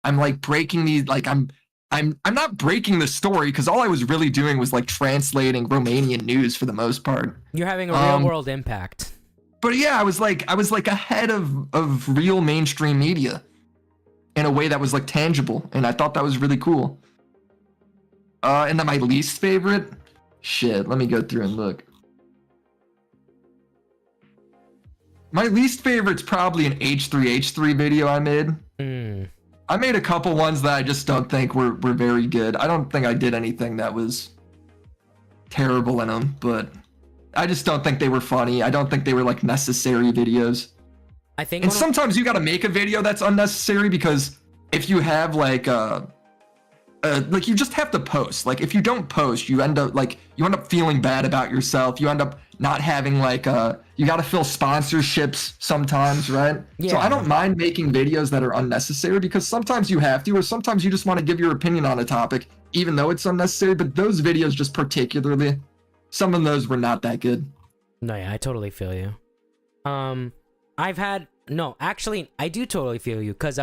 I'm, like, breaking these, like, I'm not breaking the story because all I was really doing was, like, translating Romanian news for the most part. You're having a real world impact. But yeah, I was like ahead of real mainstream media in a way that was, like, tangible, and I thought that was really cool. And then my least favorite, shit, let me go through and look. My least favorite's probably an H3H3 video I made. I made a couple ones that I just don't think were very good. I don't think I did anything that was terrible in them, but I just don't think they were funny. I don't think they were, like, necessary videos. I think, and sometimes you got to make a video that's unnecessary because if you have, like, like, you just have to post. Like, if you don't post, you end up feeling bad about yourself. You end up not having, like, you got to fill sponsorships sometimes, right? Yeah. So I don't mind making videos that are unnecessary because sometimes you have to, or sometimes you just want to give your opinion on a topic, even though it's unnecessary. But those videos just particularly, some of those were not that good. No, yeah, I totally feel you. Actually, I do totally feel you, because,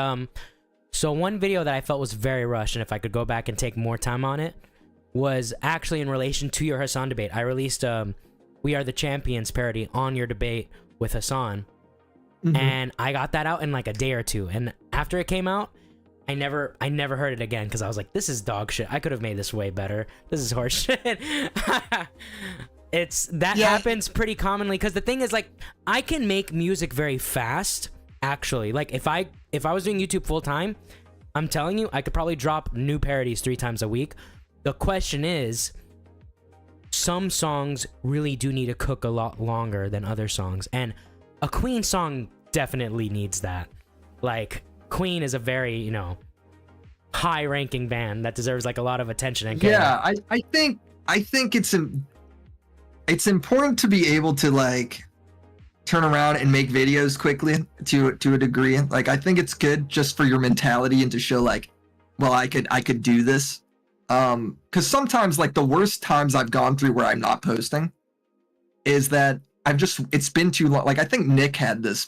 so one video that I felt was very rushed, and if I could go back and take more time on it, was actually in relation to your Hassan debate. I released, We Are the Champions parody on your debate with Hassan, and I got that out in, like, a day or two, and after it came out, I never heard it again because I was like, this is dog shit. I could have made this way better. This is horse shit. It's that Yeah. happens pretty commonly because the thing is, like, I can make music very fast. Actually, like if I was doing YouTube full time, I'm telling you, I could probably drop new parodies 3 times a week. The question is, some songs really do need to cook a lot longer than other songs, and a Queen song definitely needs that. Like, Queen is a very, you know, high-ranking band that deserves like a lot of attention and care. Yeah, I think it's important to be able to like turn around and make videos quickly to a degree. Like, I think it's good just for your mentality and to show like, well, I could do this. Because sometimes like the worst times I've gone through where I'm not posting is that it's been too long. Like, I think Nick had this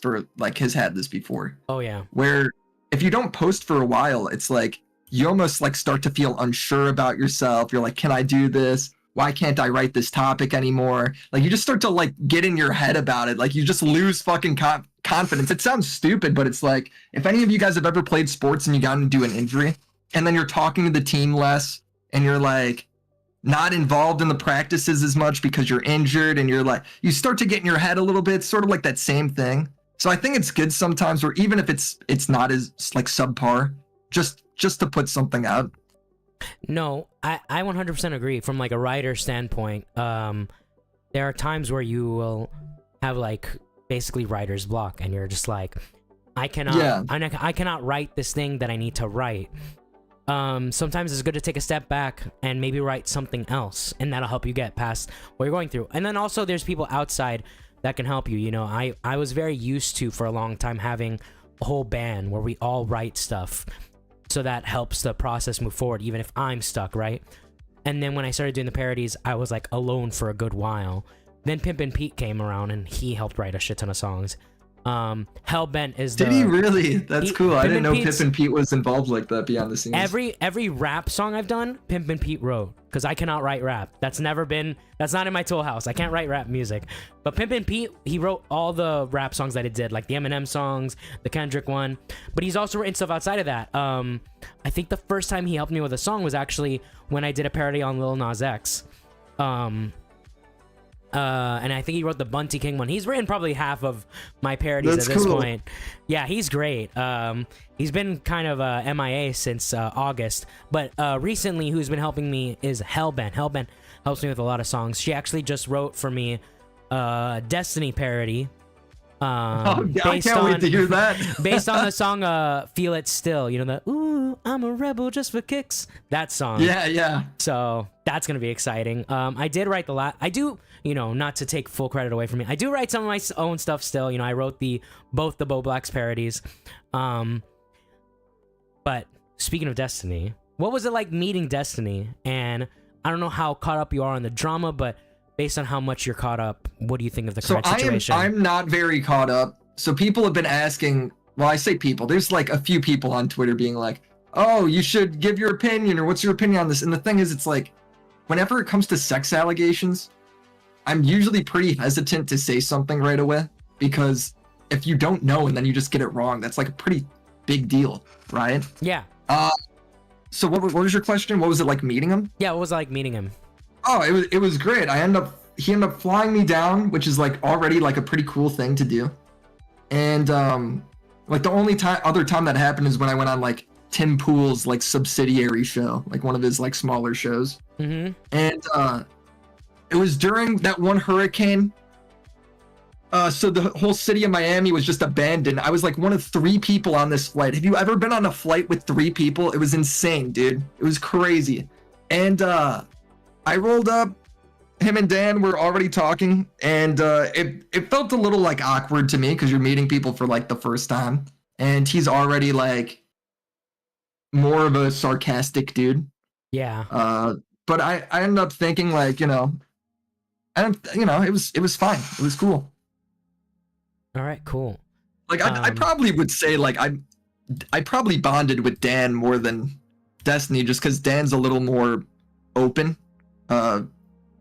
has had this before. Oh yeah. Where if you don't post for a while, it's like you almost like start to feel unsure about yourself. You're like, can I do this? Why can't I write this topic anymore? Like, you just start to like get in your head about it. Like, you just lose fucking confidence. It sounds stupid, but it's like, if any of you guys have ever played sports and you got into an injury and then you're talking to the team less and you're like not involved in the practices as much because you're injured, and you're like, you start to get in your head a little bit, sort of like that same thing. So I think it's good sometimes, where even if it's not as like subpar, just to put something out. No, I 100% agree. From like a writer standpoint, there are times where you will have like basically writer's block, and you're just like, I cannot write this thing that I need to write. Sometimes it's good to take a step back and maybe write something else, and that'll help you get past what you're going through. And then also there's people outside that can help you. You know, I was very used to, for a long time, having a whole band where we all write stuff, so that helps the process move forward even if I'm stuck, right? And then when I started doing the parodies, I was like alone for a good while. Then Pimpin' Pete came around and he helped write a shit ton of songs. Hellbent is Did he really? That's cool. I didn't know Pimpin' Pete was involved like that behind the scenes. Every rap song I've done, Pimpin' Pete wrote, because I cannot write rap. That's not in my tool house. I can't write rap music. But Pimpin' Pete, he wrote all the rap songs that he did, like the Eminem songs, the Kendrick one. But he's also written stuff outside of that. I think the first time he helped me with a song was actually when I did a parody on Lil Nas X. And I think he wrote the Bunty King one. He's written probably half of my parodies at this point. Yeah, he's great. He's been kind of MIA since August. But recently, who's been helping me is Hellbent. Hellbent helps me with a lot of songs. She actually just wrote for me a Destiny parody. I can't wait to hear that. Based on the song Feel It Still. You know, the ooh, I'm a rebel just for kicks. That song. Yeah. So that's going to be exciting. I did write I do, you know, not to take full credit away from me, I do write some of my own stuff still. You know, I wrote both the Bo Blacks parodies. But speaking of Destiny, what was it like meeting Destiny? And I don't know how caught up you are on the drama, but based on how much you're caught up, what do you think of the current situation? I'm not very caught up. So people have been asking, well, I say people, there's like a few people on Twitter being like, oh, you should give your opinion, or what's your opinion on this? And the thing is, it's like, whenever it comes to sex allegations, I'm usually pretty hesitant to say something right away, because if you don't know and then you just get it wrong, that's like a pretty big deal, right? Yeah. So what was your question? What was it like meeting him? Yeah, what was it like meeting him? Oh, it was great. He ended up flying me down, which is like already like a pretty cool thing to do. And like the only other time that happened is when I went on like Tim Pool's like subsidiary show, like one of his like smaller shows. Mm-hmm. And it was during that one hurricane. So the whole city of Miami was just abandoned. I was like one of 3 people on this flight. Have you ever been on a flight with 3 people? It was insane, dude. It was crazy. And I rolled up, him and Dan were already talking, and it felt a little like awkward to me, because you're meeting people for like the first time, and he's already like more of a sarcastic dude. Yeah. But I ended up thinking like, it was fine. It was cool. All right, cool. Like I probably would say like I probably bonded with Dan more than Destiny, just because Dan's a little more open.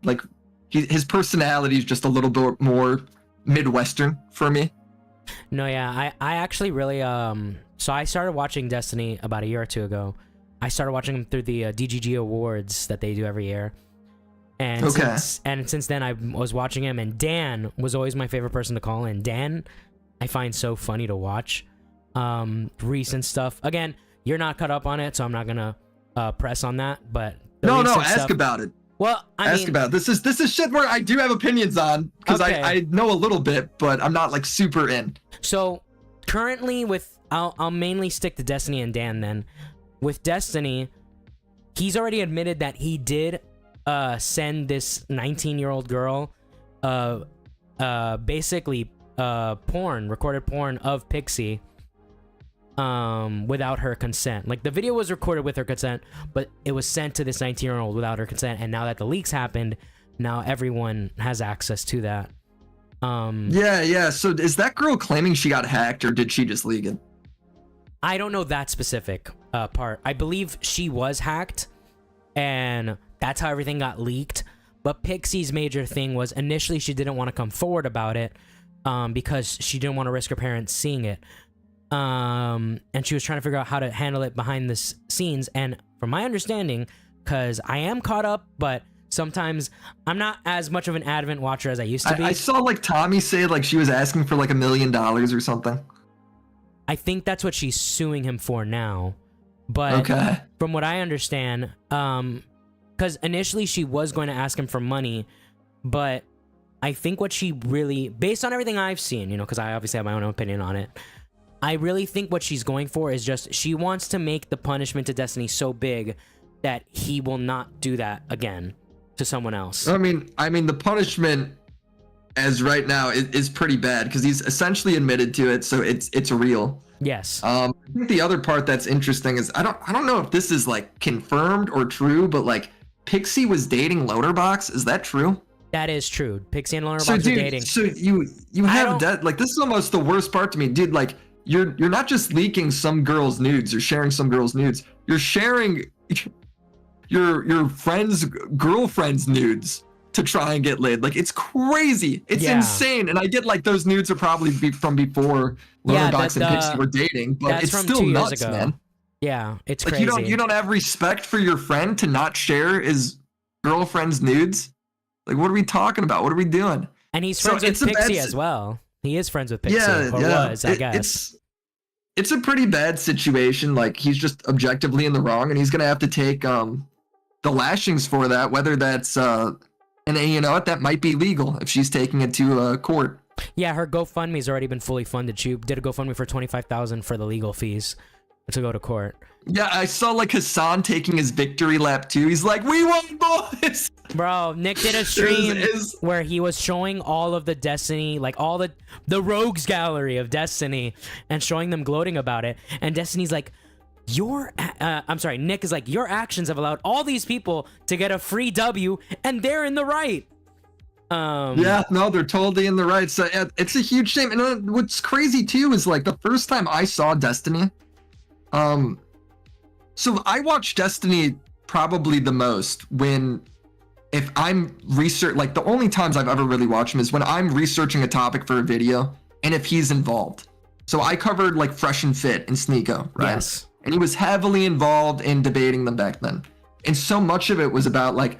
Like his personality is just a little bit more Midwestern for me. No, yeah, I actually really so I started watching Destiny about a year or 2 ago. I started watching them through the DGG Awards that they do every year, And Okay. since then I was watching him, and Dan was always my favorite person to call in. Dan, I find so funny to watch. Recent stuff. Again, you're not caught up on it, so I'm not gonna press on that. But No, recent ask stuff, about it. well, I mean, About it. This is shit where I do have opinions on, because Okay. I know a little bit, but I'm not like super in. so currently with I'll mainly stick to Destiny and Dan then. With Destiny, he's already admitted that he did send this 19-year-old girl basically recorded porn of Pixie without her consent. Like, the video was recorded with her consent, but it was sent to this 19-year-old without her consent, and now that the leaks happened, now everyone has access to that. Yeah. So is that girl claiming she got hacked, or did she just leak it? I don't know that specific part. I believe she was hacked, and that's how everything got leaked. But Pixie's major thing was, initially she didn't want to come forward about it because she didn't want to risk her parents seeing it. And she was trying to figure out how to handle it behind the scenes. And from my understanding, because I am caught up, but sometimes I'm not as much of an Advent watcher as I used to be. I saw like Tommy say like she was asking for like $1 million or something. I think that's what she's suing him for now. But Okay. from what I understand, because initially she was going to ask him for money, but I think what she really, based on everything I've seen, you know, because I obviously have my own opinion on it, I really think what she's going for is just, she wants to make the punishment to Destiny so big that he will not do that again to someone else. I mean, the punishment as right now is pretty bad, because he's essentially admitted to it, so it's real. Yes. I think the other part that's interesting is I don't know if this is like confirmed or true, but like Pixie was dating Loaderbox. Is that true? That is true. Pixie and Lonerbox So are dude, dating. so you have that, like, this is almost the worst part to me, dude. Like, you're not just leaking some girl's nudes or sharing some girl's nudes. You're sharing your friend's girlfriend's nudes to try and get laid. Like, it's crazy. It's insane. And I get like those nudes are probably from before Lonerbox and Pixie were dating, but it's still nuts, man. Yeah, it's like, crazy. You don't have respect for your friend to not share his girlfriend's nudes. Like, what are we talking about? What are we doing? And he's friends with Pixie as well. He is friends with Pixie, was, I guess. It's a pretty bad situation. Like, he's just objectively in the wrong, and he's gonna have to take the lashings for that. Whether that's and you know what, that might be legal if she's taking it to court. Yeah, her GoFundMe's already been fully funded. She did a GoFundMe for $25,000 for the legal fees to go to court. Yeah, I saw like Hassan taking his victory lap too. He's like, "We won, boys!" Bro, Nick did a stream where he was showing all of the Destiny, like all the rogues gallery of Destiny, and showing them gloating about it. And Destiny's like, Nick is like, your actions have allowed all these people to get a free W, and they're in the right. Yeah, no, they're totally in the right. So it's a huge shame. And what's crazy too is like the first time I saw Destiny, so I watch Destiny probably the most if I'm like the only times I've ever really watched him is when I'm researching a topic for a video and if he's involved. So I covered like Fresh and Fit and Sneeko, right? Yes. And he was heavily involved in debating them back then. And so much of it was about like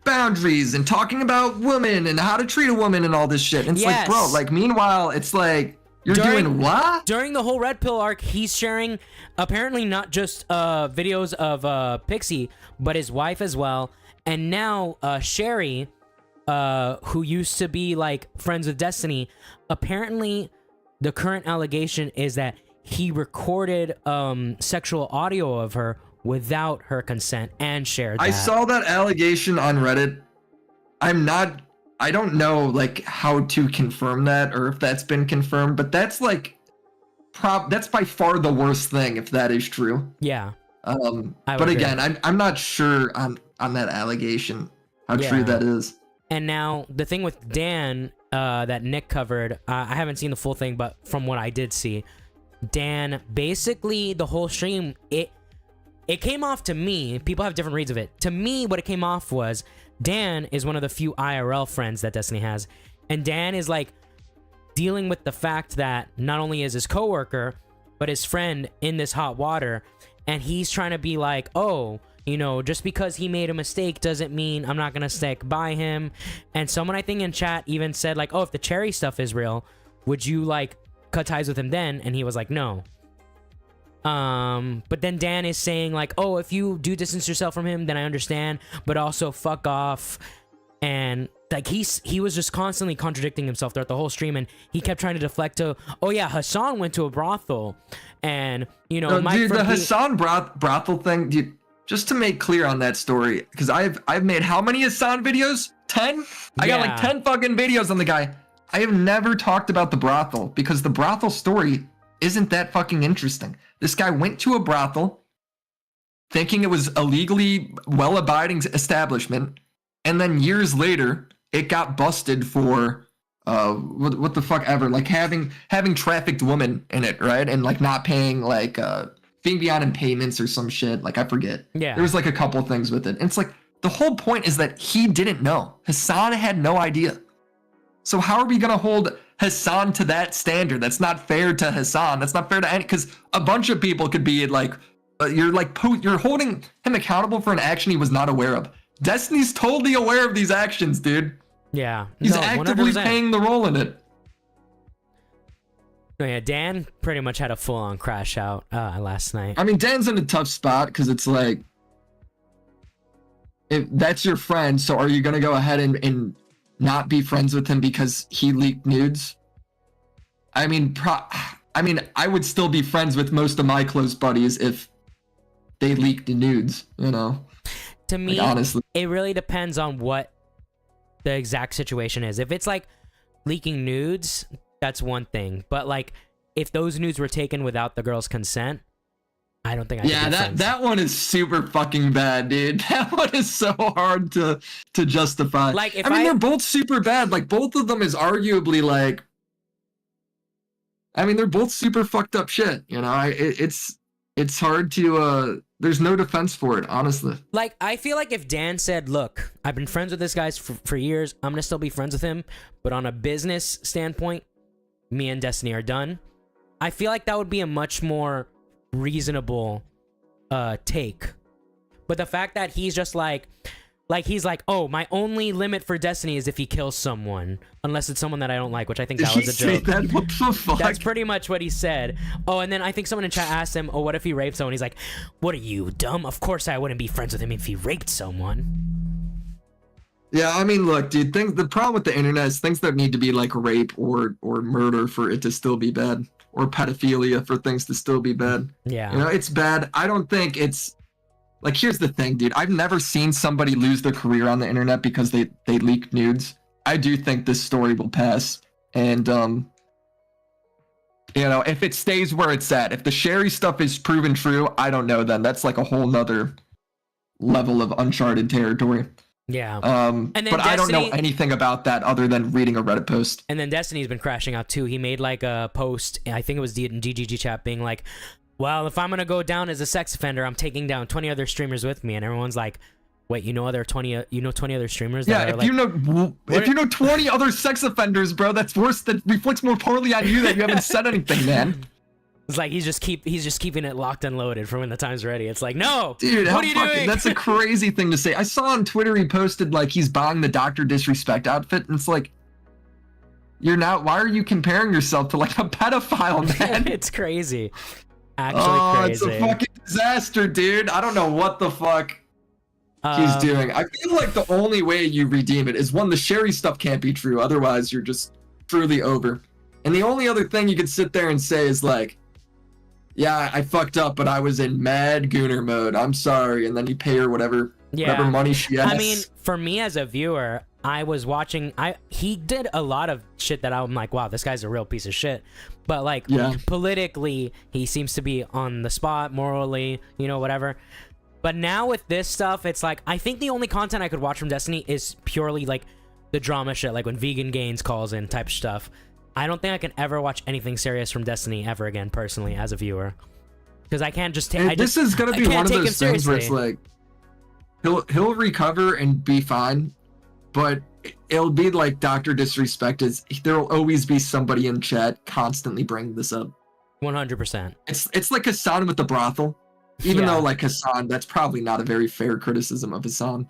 boundaries and talking about women and how to treat a woman and all this shit. And it's like, bro, like, meanwhile, it's like, you're doing what? During the whole Red Pill arc, he's sharing apparently not just videos of Pixie, but his wife as well. And now Sherry, who used to be like friends with Destiny, apparently the current allegation is that he recorded sexual audio of her without her consent and shared that. I saw that allegation on Reddit. I don't know like how to confirm that or if that's been confirmed, but that's like that's by far the worst thing if that is true. Yeah. But again, I'm not sure on that allegation how true that is. And now the thing with Dan that Nick covered, I haven't seen the full thing, but from what I did see, Dan basically the whole stream, it came off to me, people have different reads of it. To me, what it came off was Dan is one of the few IRL friends that Destiny has. And Dan is like dealing with the fact that not only is his coworker, but his friend in this hot water. And he's trying to be like, oh, you know, just because he made a mistake doesn't mean I'm not gonna stick by him. And someone I think in chat even said like, oh, if the cherry stuff is real, would you like cut ties with him then? And he was like, no. But then Dan is saying like, oh, if you do distance yourself from him, then I understand, but also fuck off. And like he was just constantly contradicting himself throughout the whole stream, and he kept trying to deflect to, oh yeah, Hassan went to a brothel, and you know, dude, the Hassan brothel thing, dude. Just to make clear on that story, because I've made how many Hassan videos? 10? I got like 10 fucking videos on the guy. I have never talked about the brothel because the brothel story isn't that fucking interesting. This guy went to a brothel thinking it was a legally well-abiding establishment, and then years later it got busted for what the fuck ever, like having trafficked women in it, right? And like not paying, like being beyond in payments or some shit, like I forget. Yeah, there was like a couple things with it, and it's like the whole point is that he didn't know. Hassan had no idea. So how are we gonna hold Hassan to that standard? That's not fair to Hassan. That's not fair to any, because a bunch of people could be like, you're holding him accountable for an action he was not aware of. Destiny's totally aware of these actions, dude. Yeah, he's actively 100%. playing the role in it. Oh yeah, Dan pretty much had a full-on crash out last night. I mean, Dan's in a tough spot because it's like, if that's your friend, so are you gonna go ahead and not be friends with him because he leaked nudes? I mean, I would still be friends with most of my close buddies if they leaked the nudes, you know? To me, like, honestly, it really depends on what the exact situation is. If it's like leaking nudes, that's one thing. But like, if those nudes were taken without the girl's consent, I don't think I could be friends. that one is super fucking bad, dude. That one is so hard to justify. Like, if I mean, they're both super bad. Like, both of them is arguably like, I mean, they're both super fucked up shit. You know, it's hard to there's no defense for it, honestly. Like, I feel like if Dan said, look, I've been friends with this guy for years, I'm gonna still be friends with him, but on a business standpoint, me and Destiny are done, I feel like that would be a much more reasonable take. But the fact that he's just like he's like, oh, my only limit for Destiny is if he kills someone, unless it's someone that I don't like, which I think that was a joke. That? What the fuck? That's pretty much what he said. Oh, and then I think someone in chat asked him, oh, what if he raped someone? He's like, what are you, dumb? Of course I wouldn't be friends with him if he raped someone. Yeah, I mean, look, dude, the problem with the internet is things that need to be like rape or murder for it to still be bad, or pedophilia for things to still be bad. Yeah. You know, it's bad. I don't think it's, like, here's the thing, dude. I've never seen somebody lose their career on the internet because they leaked nudes. I do think this story will pass. And, you know, if it stays where it's at, if the Sherry stuff is proven true, I don't know then. That's like a whole nother level of uncharted territory. Yeah. And then but Destiny, I don't know anything about that other than reading a Reddit post. And then Destiny's been crashing out too. He made like a post, I think it was in GGG chat, being like, well, if I'm gonna go down as a sex offender, I'm taking down 20 other streamers with me. And everyone's like, wait, you know 20 other streamers? Yeah, that if are like, you know 20 other sex offenders, bro, that's worse. That reflects more poorly on you that you haven't said anything, man. It's like he's just keeping it locked and loaded for when the time's ready. It's like, no, dude, what are you doing? That's a crazy thing to say. I saw on Twitter he posted like he's buying the Dr. Disrespect outfit, and it's like, you're not. Why are you comparing yourself to like a pedophile, man? It's crazy. Actually, crazy. It's a fucking disaster, dude. I don't know what the fuck he's doing. I feel like the only way you redeem it is one, the Sherry stuff can't be true. Otherwise, you're just truly over. And the only other thing you could sit there and say is like, yeah, I fucked up, but I was in mad gooner mode. I'm sorry. And then you pay her whatever money she has. I mean, for me as a viewer, I was watching, he did a lot of shit that I'm like, wow, this guy's a real piece of shit. But like, politically, he seems to be on the spot, morally, you know, whatever. But now with this stuff, it's like, I think the only content I could watch from Destiny is purely like the drama shit, like when Vegan Gains calls in type stuff. I don't think I can ever watch anything serious from Destiny ever again, personally, as a viewer. Because I can't just take... This is going to be one of those things where it's like, he'll recover and be fine, but it'll be like Dr. Disrespect is, there will always be somebody in chat constantly bringing this up. 100%. It's like Hassan with the brothel. Even Yeah. though, like, Hassan, that's probably not a very fair criticism of Hassan.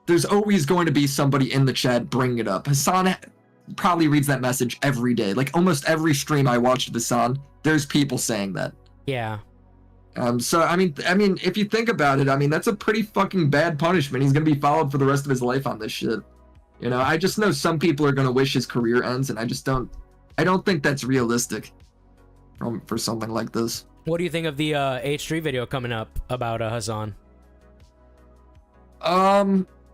There's always going to be somebody in the chat bringing it up. Hassan probably reads that message every day. Like, almost every stream I watched of Hassan, there's people saying that. Yeah. So I mean, if you think about it, I mean, that's a pretty fucking bad punishment. He's gonna be followed for the rest of his life on this shit. You know, I just know some people are gonna wish his career ends, and I don't think that's realistic for something like this. What do you think of the H3 video coming up about Hassan?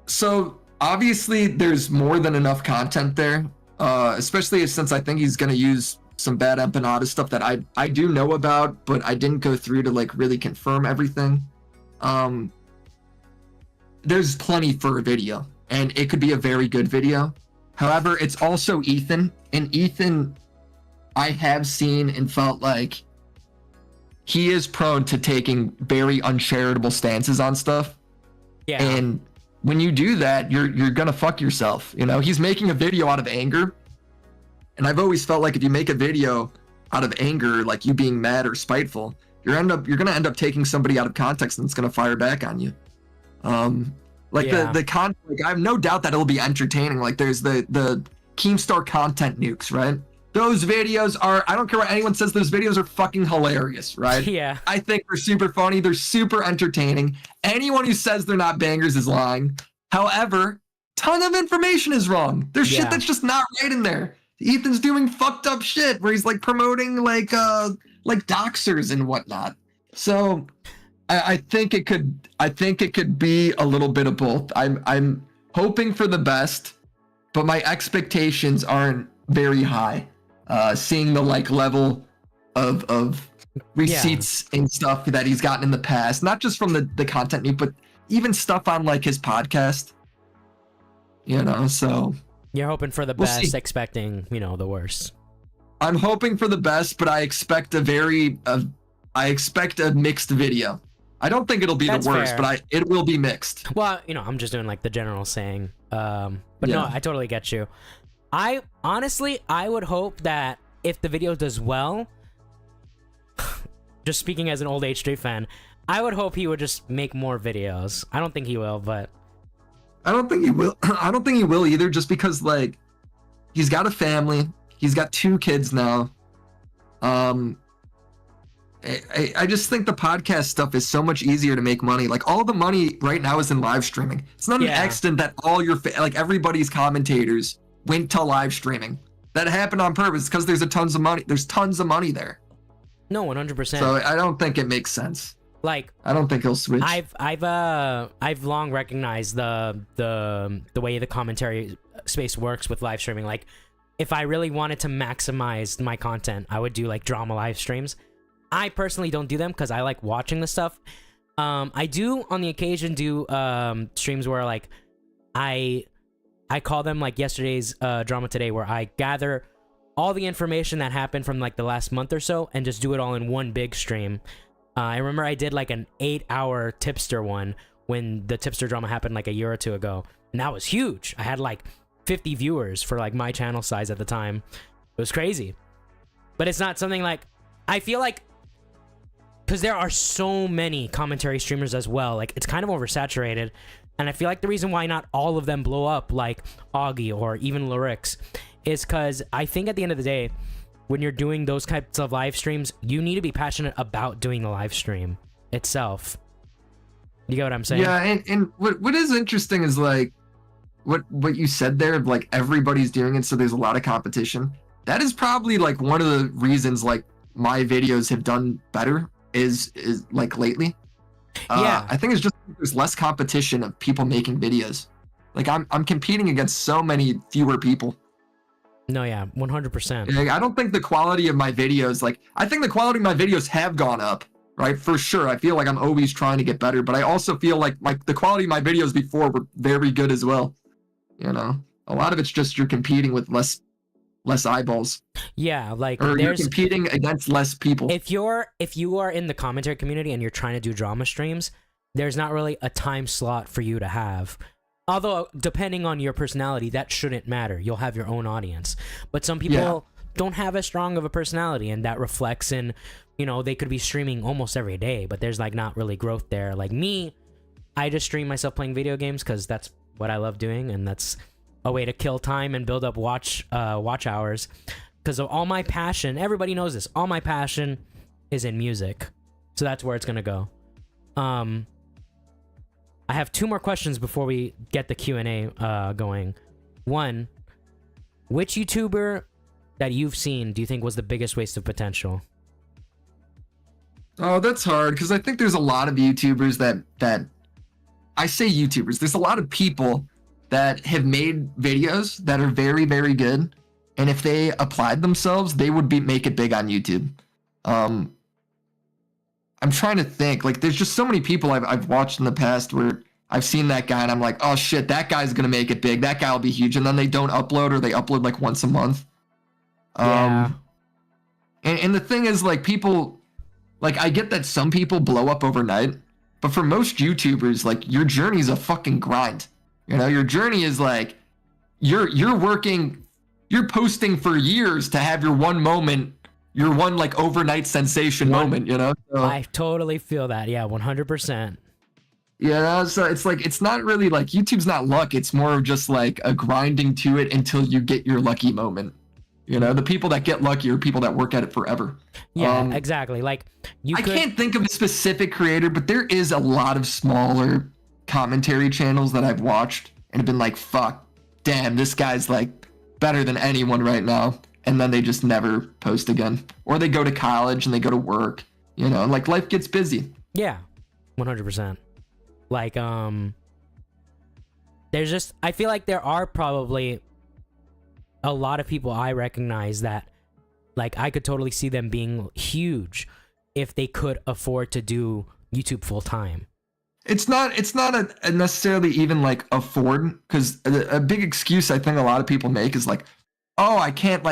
So obviously there's more than enough content there, especially since I think he's gonna use some bad empanada stuff that I do know about, but I didn't go through to like really confirm everything. There's plenty for a video, and it could be a very good video. However, it's also Ethan, and Ethan, I have seen and felt like he is prone to taking very uncharitable stances on stuff. Yeah. And when you do that, you're gonna fuck yourself. You know, he's making a video out of anger. And I've always felt like if you make a video out of anger, like you being mad or spiteful, you're gonna end up taking somebody out of context, and it's gonna fire back on you. Like I have no doubt that it'll be entertaining. Like there's the Keemstar content nukes, right? Those videos are, I don't care what anyone says, those videos are fucking hilarious, right? Yeah. I think they're super funny. They're super entertaining. Anyone who says they're not bangers is lying. However, ton of information is wrong. There's shit that's just not right in there. Ethan's doing fucked up shit where he's like promoting like doxers and whatnot. So I think it could be a little bit of both. I'm hoping for the best, but my expectations aren't very high. Seeing the like level of receipts and stuff that he's gotten in the past, not just from the content nuke, but even stuff on like his podcast. You know, so You're hoping for the best, expecting, you know, the worst. I'm hoping for the best, but I expect a mixed video. I don't think it'll be the worst, but it will be mixed. Well, you know, I'm just doing like the general saying. But no, I totally get you. I honestly would hope that if the video does well, just speaking as an old H3 fan, I would hope he would just make more videos. I don't think he will, but I don't think he will. I don't think he will either, just because like he's got a family, he's got 2 kids now. I just think the podcast stuff is so much easier to make money. Like all the money right now is in live streaming. It's not an accident that all your like everybody's commentators went to live streaming. That happened on purpose because there's tons of money. There's tons of money there. No, 100%. So I don't think it makes sense. Like I don't think he'll switch. I've long recognized the way the commentary space works with live streaming. Like if I really wanted to maximize my content, I would do like drama live streams. I personally don't do them because I like watching the stuff. I do on the occasion do streams where like I call them like yesterday's drama today, where I gather all the information that happened from like the last month or so and just do it all in one big stream. I remember I did like an 8-hour tipster one when the tipster drama happened like a year or 2 ago, and that was huge. I had like 50 viewers for like my channel size at the time. It was crazy. But it's not something like, I feel like, because there are so many commentary streamers as well, like it's kind of oversaturated, and I feel like the reason why not all of them blow up like Augie or even Lyrix is because I think at the end of the day, when you're doing those types of live streams, you need to be passionate about doing the live stream itself. You get what I'm saying? Yeah, and what is interesting is like what you said there, of like everybody's doing it, so there's a lot of competition. That is probably like one of the reasons like my videos have done better is like lately. I think it's just there's less competition of people making videos. Like I'm competing against so many fewer people. No, yeah, 100%. Like, I don't think the quality of my videos, like I think the quality of my videos have gone up, right? For sure. I feel like I'm always trying to get better, but I also feel like the quality of my videos before were very good as well. You know, a lot of it's just you're competing with less eyeballs. Yeah, like or you're competing against less people. If you are in the commentary community and you're trying to do drama streams, there's not really a time slot for you to have. Although, depending on your personality, that shouldn't matter. You'll have your own audience. But some people don't have as strong of a personality, and that reflects in you know, they could be streaming almost every day, but there's like not really growth there. Like me, I just stream myself playing video games because that's what I love doing, and that's a way to kill time and build up watch hours. Because of all my passion, everybody knows this. All my passion is in music, so that's where it's gonna go. I have 2 more questions before we get the Q&A going. One, which YouTuber that you've seen do you think was the biggest waste of potential? Oh, that's hard because I think there's a lot of YouTubers that I say YouTubers. There's a lot of people that have made videos that are very, very good, and if they applied themselves, they would make it big on YouTube. I'm trying to think. Like, there's just so many people I've watched in the past where I've seen that guy and I'm like, oh shit, that guy's gonna make it big. That guy will be huge, and then they don't upload, or they upload like once a month. Yeah. And the thing is, like, people, like, I get that some people blow up overnight, but for most YouTubers, like, your journey is a fucking grind. You know, your journey is like, you're working, you're posting for years to have your one moment, your one like overnight sensation moment, you know? So, I totally feel that. Yeah, 100%. yeah, so it's like, it's not really like, YouTube's not luck. It's more of just like a grinding to it until you get your lucky moment. You know, the people that get lucky are people that work at it forever. Yeah, exactly. Like, I can't think of a specific creator, but there is a lot of smaller commentary channels that I've watched and have been like, fuck, damn, this guy's like better than anyone right now. And then they just never post again. Or they go to college and they go to work, you know, like life gets busy. Yeah, 100%. Like, there's just, I feel like there are probably a lot of people I recognize that, like, I could totally see them being huge if they could afford to do YouTube full time. It's not a necessarily even like afford, because a big excuse I think a lot of people make is like, oh, I can't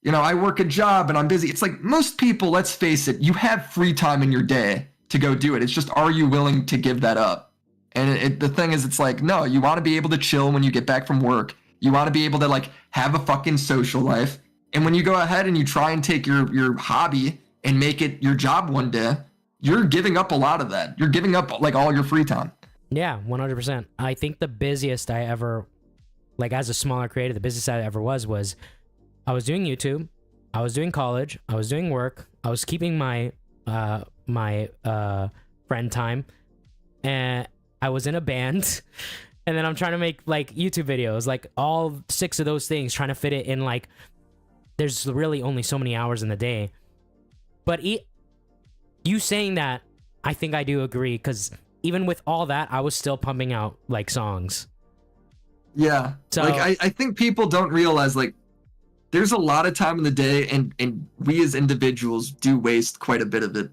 you know, I work a job and I'm busy. It's like, most people, let's face it, you have free time in your day to go do it. It's just, are you willing to give that up? And the thing is, it's like, no, you want to be able to chill when you get back from work. You want to be able to like have a fucking social life. And when you go ahead and you try and take your hobby and make it your job one day, you're giving up a lot of that. You're giving up like all your free time. Yeah, 100%. I think the busiest I ever, like, as a smaller creator, the busiest I ever was I was doing YouTube, I was doing college, I was doing work, I was keeping my friend time, and I was in a band, and then I'm trying to make like YouTube videos, like all 6 of those things, trying to fit it in. Like, there's really only so many hours in the day. But you saying that, I think I do agree, because even with all that, I was still pumping out like songs. Yeah. So, like, I think people don't realize, like, there's a lot of time in the day, and we as individuals do waste quite a bit of it.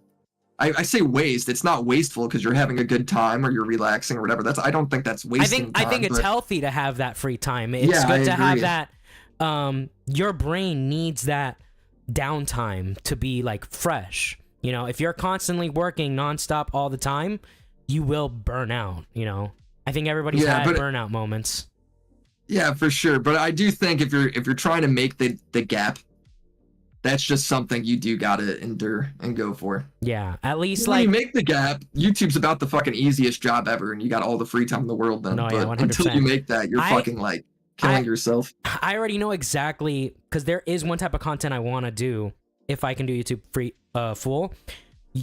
I say waste. It's not wasteful because you're having a good time or you're relaxing or whatever. I don't think that's wasting time. I think it's healthy to have that free time. It's good to have that. Your brain needs that downtime to be like fresh. You know, if you're constantly working nonstop all the time, you will burn out. You know, I think everybody's had burnout moments. Yeah, for sure. But I do think if you're trying to make the gap, that's just something you do gotta endure and go for. Yeah, at least when you make the gap, YouTube's about the fucking easiest job ever, and you got all the free time in the world then. No, but yeah, 100%. Until you make that, you're fucking like killing yourself. I already know exactly, because there is one type of content I want to do if I can do YouTube free full.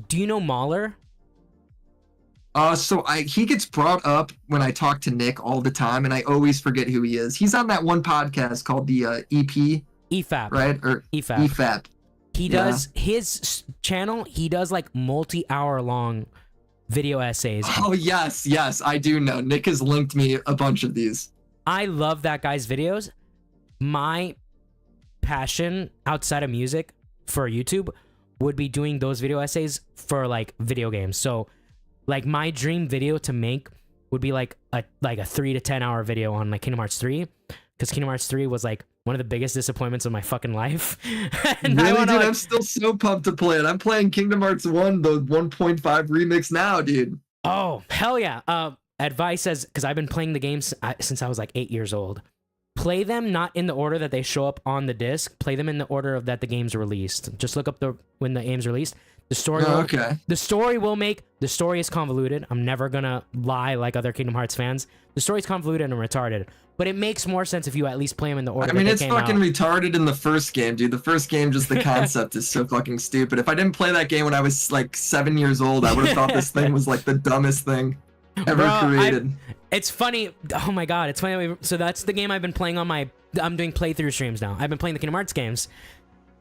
Do you know Mahler? So he gets brought up when I talk to Nick all the time, and I always forget who he is. He's on that one podcast called the EFAP, right? Or EFAP. He does his channel. He does like multi-hour long video essays. Oh yes, I do know. Nick has linked me a bunch of these. I love that guy's videos. My passion outside of music for YouTube would be doing those video essays for like video games. So, like, my dream video to make would be like a 3 to 10 hour video on like Kingdom Hearts 3, because Kingdom Hearts 3 was like one of the biggest disappointments of my fucking life. And really, dude? I'm still so pumped to play it. I'm playing Kingdom Hearts 1, the 1.5 remix now, dude. Oh, hell yeah. Advice says, because I've been playing the game since I was like 8 years old. play them not in the order that they show up on the disc. Play them in the order of that the game's released. Just look up when the game's released. The story. The story will make the story is convoluted. I'm never gonna lie like other Kingdom Hearts fans. The story's convoluted and retarded, but it makes more sense if you at least play them in the order. I mean, it's fucking retarded in the first game, dude. The first game, just the concept is so fucking stupid. If I didn't play that game when I was like 7 years old, I would have thought this thing was like the dumbest thing ever created. It's funny. Oh my god, it's funny. So that's the game I've been playing on my. I'm doing playthrough streams now. I've been playing the Kingdom Hearts games.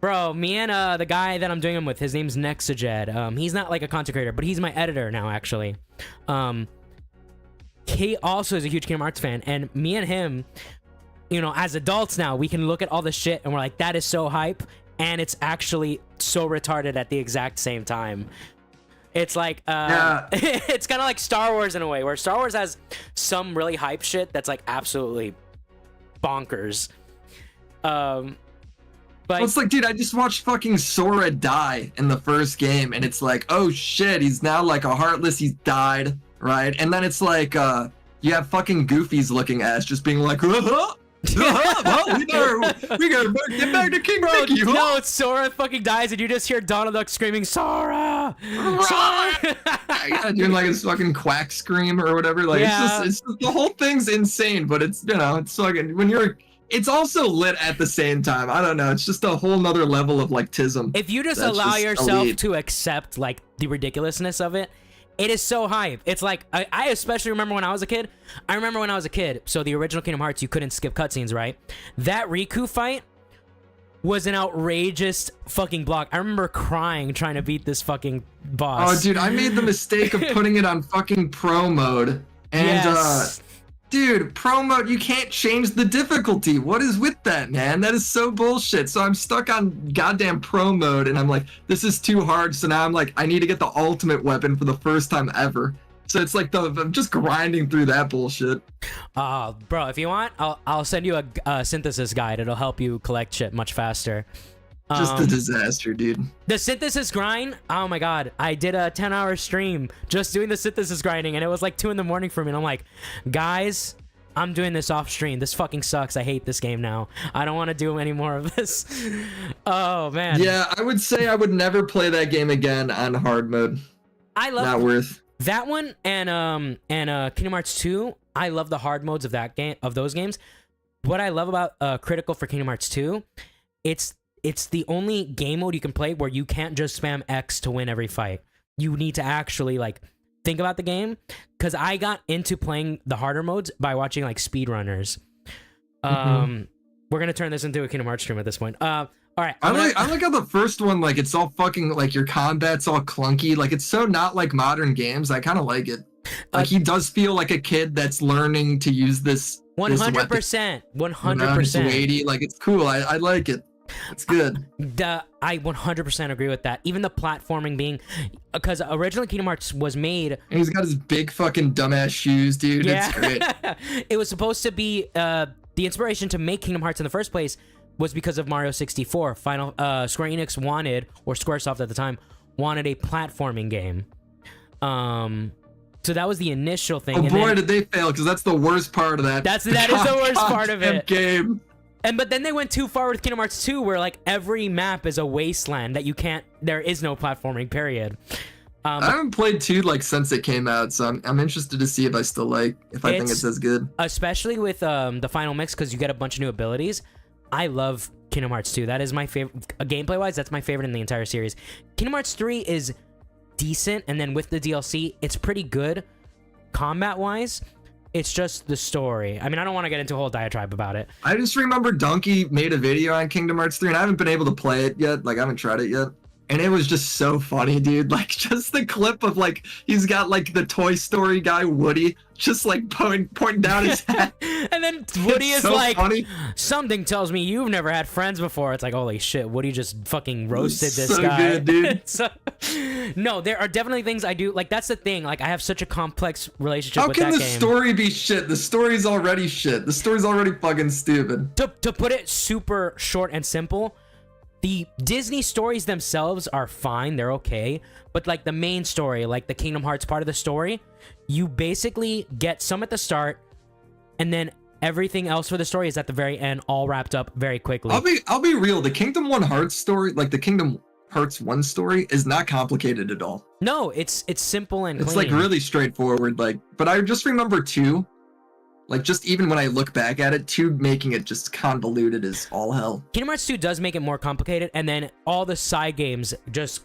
Bro, me and the guy that I'm doing them with, his name's Nexajed. He's not like a content creator, but he's my editor now, actually. He also is a huge Kingdom Hearts fan, and me and him, you know, as adults now, we can look at all the shit and we're like, that is so hype, and it's actually so retarded at the exact same time. It's like, it's kind of like Star Wars in a way, where Star Wars has some really hype shit that's like absolutely bonkers. But well, it's like, dude, I just watched fucking Sora die in the first game, and it's like, oh shit, he's now like a Heartless, he's died, right? And then it's like, you have fucking Goofy's looking ass just being like, well, we gotta get back to King Mickey, huh? No, Sora fucking dies, and you just hear Donald Duck screaming, Sora! Sora! Yeah, doing like his fucking quack scream or whatever. Like, it's just the whole thing's insane, but it's, you know, it's fucking, it's also lit at the same time. I don't know. It's just a whole nother level of like tism. If you just allow yourself to accept like the ridiculousness of it, it is so hype. It's like, I especially remember when I was a kid. I remember when I was a kid. So the original Kingdom Hearts, you couldn't skip cutscenes, right? That Riku fight was an outrageous fucking block. I remember crying trying to beat this fucking boss. Oh, dude, I made the mistake of putting it on fucking pro mode. And, dude, pro mode, you can't change the difficulty. What is with that, man? That is so bullshit. So I'm stuck on goddamn pro mode, and I'm like, this is too hard. So now I'm like, I need to get the ultimate weapon for the first time ever. So it's like I'm just grinding through that bullshit. Bro, if you want, I'll send you a synthesis guide. It'll help you collect shit much faster. Just a disaster, dude. The synthesis grind, oh my god, I did a 10-hour stream just doing the synthesis grinding, and it was like 2 in the morning for me, and I'm like, guys, I'm doing this off stream. This fucking sucks. I hate this game now. I don't want to do any more of this. Oh man. Yeah, I would say I would never play that game again on hard mode. I love not worth that one, and Kingdom Hearts 2. I love the hard modes of that game, of those games. What I love about Critical for Kingdom Hearts 2, it's the only game mode you can play where you can't just spam X to win every fight. You need to actually like think about the game, because I got into playing the harder modes by watching like speedrunners. We're gonna turn this into a Kingdom Hearts stream at this point. All right. I like how the first one, like, it's all fucking like your combat's all clunky. Like, it's so not like modern games. I kind of like it. Like, he does feel like a kid that's learning to use this. 100%. 100%. Weighty. Like, it's cool. I like it. It's good. I 100% agree with that. Even the platforming being, because originally Kingdom Hearts was made. And he's got his big fucking dumbass shoes, dude. Yeah. It's great. It was supposed to be the inspiration to make Kingdom Hearts in the first place was because of Mario 64. Square Enix wanted, or Squaresoft at the time, wanted a platforming game. So that was the initial thing. Oh boy, did they fail, because that's the worst part of that. That is the worst part of it. Game. But then they went too far with Kingdom Hearts 2, where like every map is a wasteland that you can't. There is no platforming. Period. I haven't played 2 like since it came out, so I'm interested to see if I still think it's as good. Especially with the final mix, because you get a bunch of new abilities. I love Kingdom Hearts 2. That is my favorite. Gameplay wise, that's my favorite in the entire series. Kingdom Hearts 3 is decent, and then with the DLC, it's pretty good. Combat wise, it's just the story. I mean, I don't want to get into a whole diatribe about it. I just remember Donkey made a video on Kingdom Hearts 3, and I haven't been able to play it yet. Like, I haven't tried it yet. And it was just so funny, dude. Like, just the clip of, like, he's got, like, the Toy Story guy, Woody, just, like, pointing down his head. And then Woody is so like, funny. Something tells me you've never had friends before. It's like, holy shit, Woody just fucking roasted this so guy. Good, dude. No, there are definitely things I do. Like, that's the thing. Like, I have such a complex relationship with that game. How can the story be shit? The story's already shit. The story's already fucking stupid. To put it super short and simple, the Disney stories themselves are fine. They're okay. But, like, the main story, like the Kingdom Hearts part of the story, you basically get some at the start, and then everything else for the story is at the very end, all wrapped up very quickly. I'll be real. The Kingdom One Hearts story, like the Kingdom Hearts 1 story, is not complicated at all. No, it's simple and It's clean. like really straightforward. Like, but I just remember 2. Like, just even when I look back at it, 2 making it just convoluted as all hell. Kingdom Hearts 2 does make it more complicated, and then all the side games just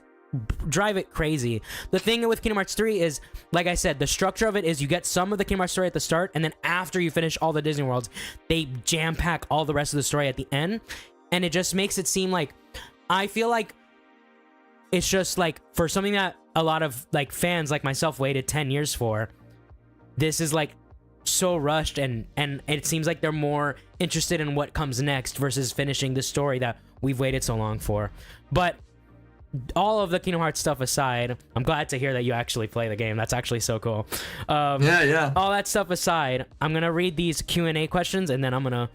drive it crazy. The thing with Kingdom Hearts 3 is, like I said, the structure of it is you get some of the Kingdom Hearts story at the start, and then after you finish all the Disney Worlds, they jam-pack all the rest of the story at the end, and it just makes it seem like, I feel like it's just like, for something that a lot of like fans like myself waited 10 years for, this is like so rushed, and it seems like they're more interested in what comes next versus finishing the story that we've waited so long for. But all of the Kingdom Hearts stuff aside, I'm glad to hear that you actually play the game. That's actually so cool. Yeah. All that stuff aside, I'm gonna read these Q&A questions, and then I'm gonna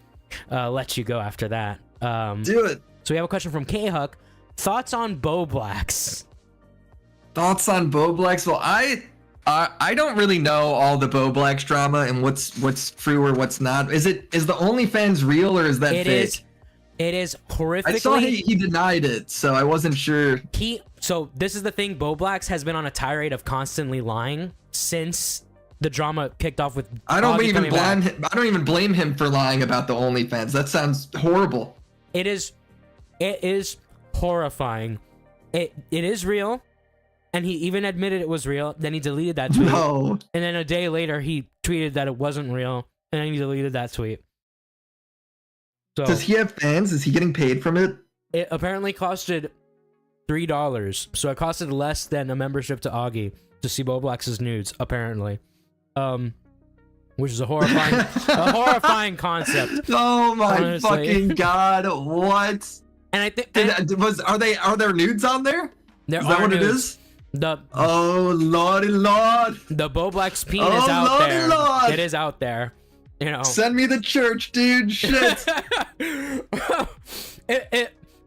let you go after that. Do it. So we have a question from K-Huck. Thoughts on Bo Blacks? Thoughts on Bo Blacks? Well, I don't really know all the Bo Blacks drama and what's true or what's not. Is the OnlyFans real or is that fake? It is horrifically. I saw he denied it, so I wasn't sure. So this is the thing. Bo Blacks has been on a tirade of constantly lying since the drama kicked off with. I don't even blame him for lying about the OnlyFans. That sounds horrible. It is horrifying. It is real, and he even admitted it was real. Then he deleted that tweet. No. And then a day later, he tweeted that it wasn't real, and then he deleted that tweet. So, does he have fans? Is he getting paid from it? It apparently costed $3, so it costed less than a membership to Augie to see Bo Blacks' nudes, apparently. Which is a horrifying concept. Oh my honestly. fucking god! What? And I think are there nudes on there? There is that are what nudes. it is? Oh lordy lord! The Bo Blacks peen is out lordy there. Lord. It is out there. You know. Send me the church, dude. Shit.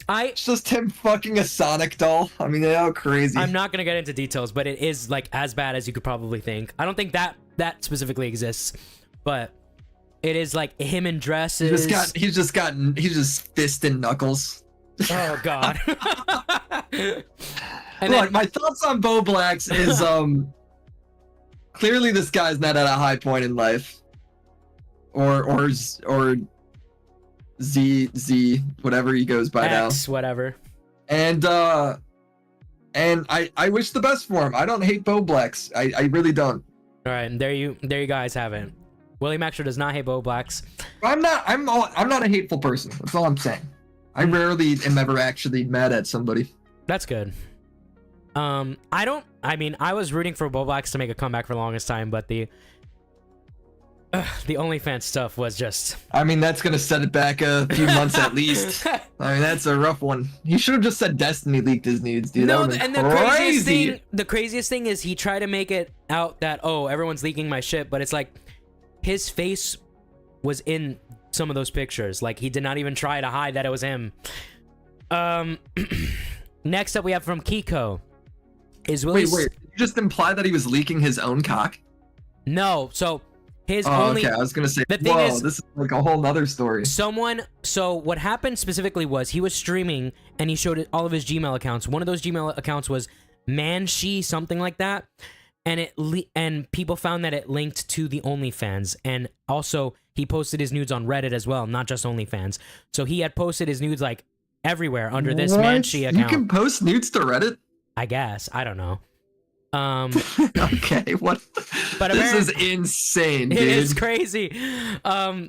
It's just him fucking a Sonic doll. I mean, how crazy. I'm not gonna get into details, but it is like as bad as you could probably think. I don't think that specifically exists, but it is like him in dresses. He's just fist and knuckles. Oh god. And look, my thoughts on Bo Blacks is clearly this guy's not at a high point in life. Or Z whatever he goes by X, now. Whatever. And I wish the best for him. I don't hate Bo Blacks. I really don't. All right, and there you guys have it. WillyMacShow does not hate Bo Blacks. I'm not a hateful person. That's all I'm saying. I rarely am ever actually mad at somebody. That's good. I was rooting for Bo Blacks to make a comeback for the longest time, but the OnlyFans stuff was just... I mean, that's gonna set it back a few months at least. I mean, that's a rough one. He should have just said Destiny leaked his nudes, dude. No, and the craziest thing is he tried to make it out that, oh, everyone's leaking my shit, but it's like his face was in some of those pictures. Like, he did not even try to hide that it was him. Next up, we have from Kiko. Wait, you just imply that he was leaking his own cock? No, so his okay, I was gonna say, the thing is, this is like a whole nother story. So what happened specifically was he was streaming and he showed all of his Gmail accounts. One of those Gmail accounts was Manshi, something like that, and people found that it linked to the OnlyFans, and also he posted his nudes on Reddit as well, not just OnlyFans. So he had posted his nudes like everywhere under this Manshi account. You can post nudes to Reddit? I guess. I don't know. Okay, what? But this is insane, dude. It is crazy.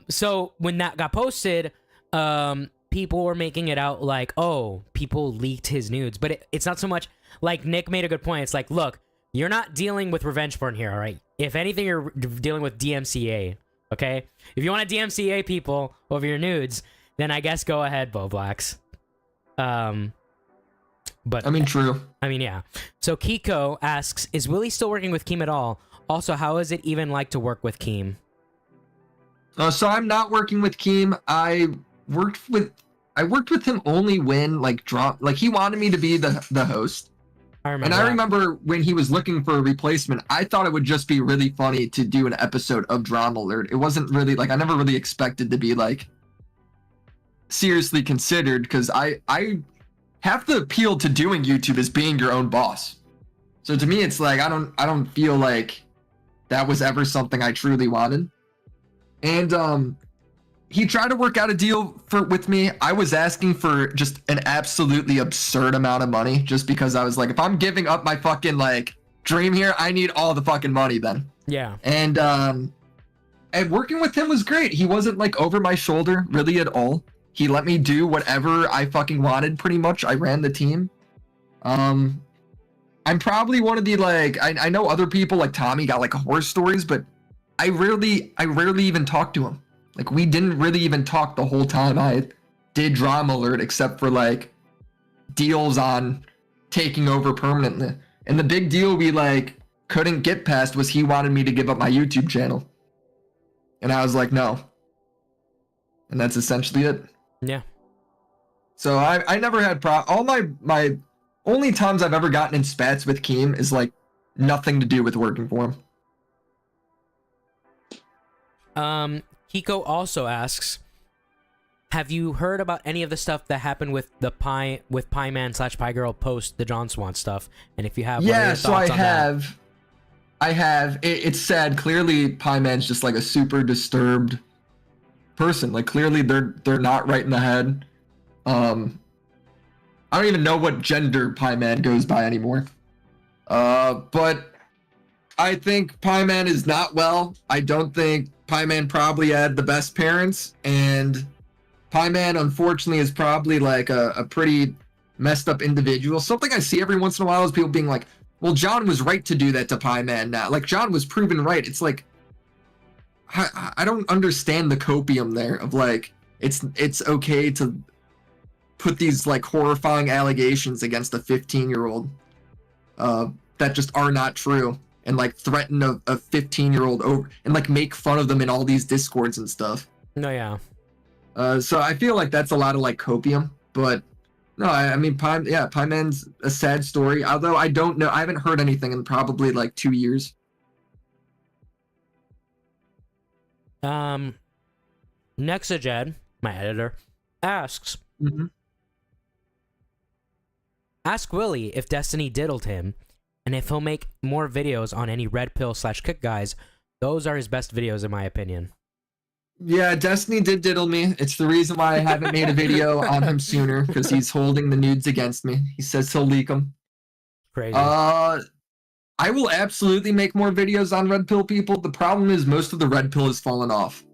So when that got posted, people were making it out like, oh, people leaked his nudes. But it's not so much like Nick made a good point. It's like, look, you're not dealing with revenge porn here, all right? If anything, you're dealing with DMCA, okay? If you want to DMCA people over your nudes, then I guess go ahead, Bo Blacks. But I mean, true. I mean, yeah. So Kiko asks, is Willy still working with Keem at all? Also, how is it even like to work with Keem? So I'm not working with Keem. I worked with him only when he wanted me to be the host. I remember. And I remember when he was looking for a replacement, I thought it would just be really funny to do an episode of Drama Alert. It wasn't really like, I never really expected to be like seriously considered, because I half the appeal to doing YouTube is being your own boss. So to me, it's like I don't feel like that was ever something I truly wanted. And he tried to work out a deal with me. I was asking for just an absolutely absurd amount of money, just because I was like, if I'm giving up my fucking like dream here, I need all the fucking money then. Yeah. And working with him was great. He wasn't like over my shoulder really at all. He let me do whatever I fucking wanted, pretty much. I ran the team. I'm probably one of the like, I know other people like Tommy got like horror stories, but I rarely even talked to him. Like, we didn't really even talk the whole time I did Drama Alert, except for like deals on taking over permanently. And the big deal we like couldn't get past was he wanted me to give up my YouTube channel. And I was like, no. And that's essentially it. Yeah. So I never had all my only times I've ever gotten in spats with Keem is like nothing to do with working for him. Kiko also asks, have you heard about any of the stuff that happened with the Pie Man / Pie Girl post the John Swan stuff? And if you have, yeah, so I have. It's sad. Clearly, Pie Man's just like a super disturbed person. Like, clearly they're not right in the head. I don't even know what gender Pie Man goes by anymore. But I think Pie Man is not well. I don't think Pie Man probably had the best parents, and Pie Man unfortunately is probably like a pretty messed up individual. Something I see every once in a while is people being like, well, John was right to do that to Pie Man now. Like, John was proven right. It's like, I don't understand the copium there of like, it's okay to put these like horrifying allegations against a 15-year-old that just are not true, and like threaten a 15-year-old over and like make fun of them in all these discords and stuff. No, yeah. So I feel like that's a lot of like copium, but no, I mean, Pie Man's a sad story. Although I don't know, I haven't heard anything in probably like 2 years. Nexajed, my editor, asks, ask Willy if Destiny diddled him, and if he'll make more videos on any Red Pill / Kick guys. Those are his best videos, in my opinion. Yeah, Destiny did diddle me. It's the reason why I haven't made a video on him sooner, because he's holding the nudes against me. He says he'll leak them. Crazy. I will absolutely make more videos on Red Pill people. The problem is most of the Red Pill has fallen off.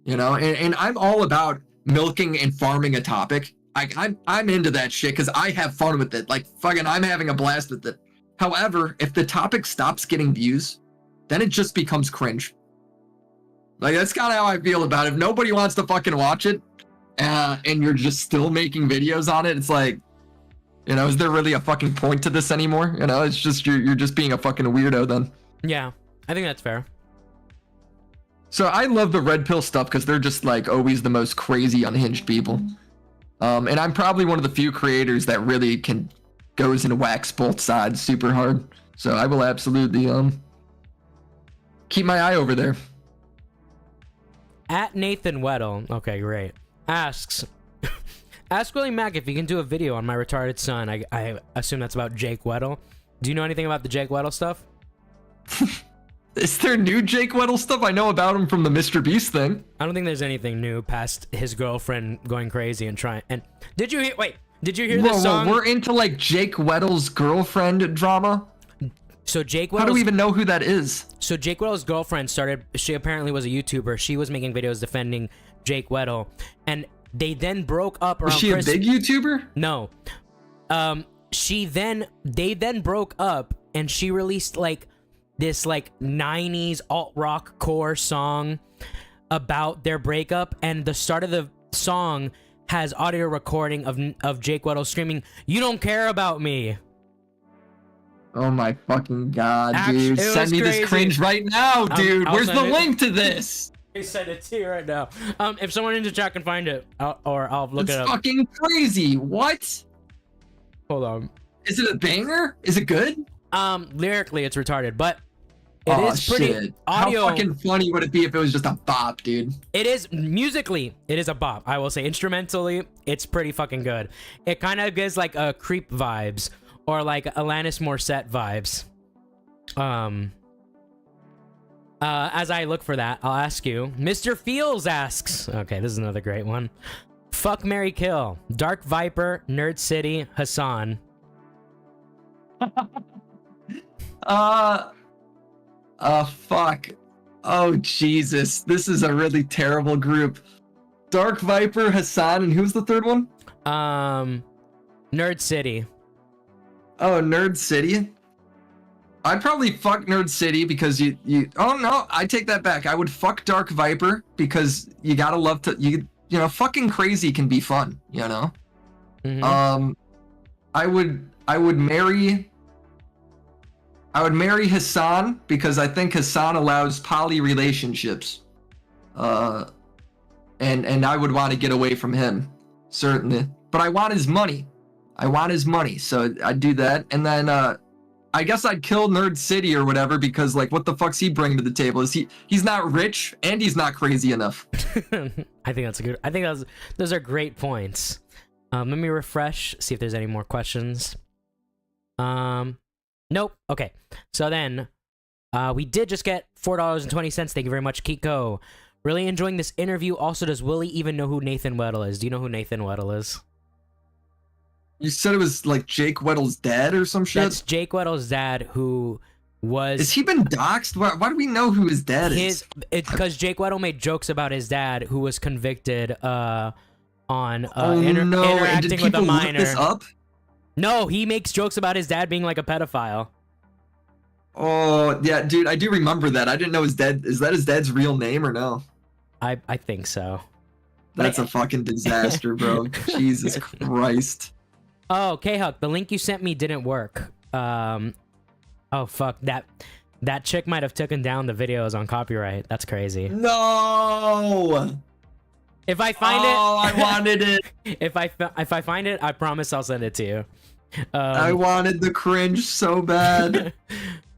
You know, and I'm all about milking and farming a topic. I'm into that shit because I have fun with it. Like, fucking, I'm having a blast with it. However, if the topic stops getting views, then it just becomes cringe. Like, that's kind of how I feel about it. If nobody wants to fucking watch it, and you're just still making videos on it, it's like, you know, is there really a fucking point to this anymore? You know, it's just, you're just being a fucking weirdo then. Yeah, I think that's fair. So I love the Red Pill stuff because they're just like always the most crazy, unhinged people. And I'm probably one of the few creators that really goes and wax both sides super hard. So I will absolutely keep my eye over there. At Nathan Weddle, okay, great, asks, ask WillyMac if he can do a video on my retarded son. I assume that's about Jake Weddle. Do you know anything about the Jake Weddle stuff? Is there new Jake Weddle stuff? I know about him from the Mr. Beast thing. I don't think there's anything new past his girlfriend going crazy and trying. And did you hear? Wait, did you hear this song? We're into like Jake Weddle's girlfriend drama. So Jake Weddle's, how do we even know who that is? So Jake Weddle's girlfriend started. She apparently was a YouTuber. She was making videos defending Jake Weddle, and they then broke up. Was she a big YouTuber? No. They then broke up, and she released like this like 90s alt rock core song about their breakup, and the start of the song has audio recording of Jake Weddle screaming, "You don't care about me." Oh my fucking god, dude. Send me crazy. This cringe right now, dude. Where's the link to this? I send it to you right now. If someone in the chat can find it, I'll look it up. It's fucking crazy. What? Hold on. Is it a banger? Is it good? Lyrically, it's retarded, but it is pretty shit. audio. How fucking funny would it be if it was just a bop, dude? It is musically, it is a bop. I will say instrumentally, it's pretty fucking good. It kind of gives like a Creep vibes or like Alanis Morissette vibes. As I look for that, I'll ask you. Mr. Fields asks. Okay, this is another great one. Fuck, marry, kill. Dark Viper, Nerd City, Hassan. Fuck. Oh, Jesus. This is a really terrible group. Dark Viper, Hassan, and who's the third one? Nerd City. Oh, Nerd City? I'd probably fuck Nerd City because you oh no, I take that back. I would fuck Dark Viper because you gotta love to you know, fucking crazy can be fun, you know? Mm-hmm. I would marry Hassan because I think Hassan allows poly relationships. And I would want to get away from him, certainly. But I want his money. So I'd do that. And then I guess I'd kill Nerd City or whatever because like what the fuck's he bringing to the table? He's not rich and he's not crazy enough. I think those are great points. Let me refresh, see if there's any more questions. Nope. Okay. So then, we did just get $4.20. Thank you very much, Kiko. Really enjoying this interview. Also, does Willie even know who Nathan Weddle is? Do you know who Nathan Weddle is? You said it was like Jake Weddle's dad or some shit? That's Jake Weddle's dad, who was... Has he been doxxed? Why do we know who his dad is? It's because Jake Weddle made jokes about his dad, who was convicted on interacting with a minor. Look this up? No, he makes jokes about his dad being like a pedophile. Oh, yeah, dude, I do remember that. I didn't know his dad... Is that his dad's real name or no? I think so. That's a fucking disaster, bro. Jesus Christ. Oh, K-Huck, the link you sent me didn't work. Oh, fuck. That chick might have taken down the videos on copyright. That's crazy. No! If I find it... Oh, I wanted it. If I find it, I promise I'll send it to you. I wanted the cringe so bad.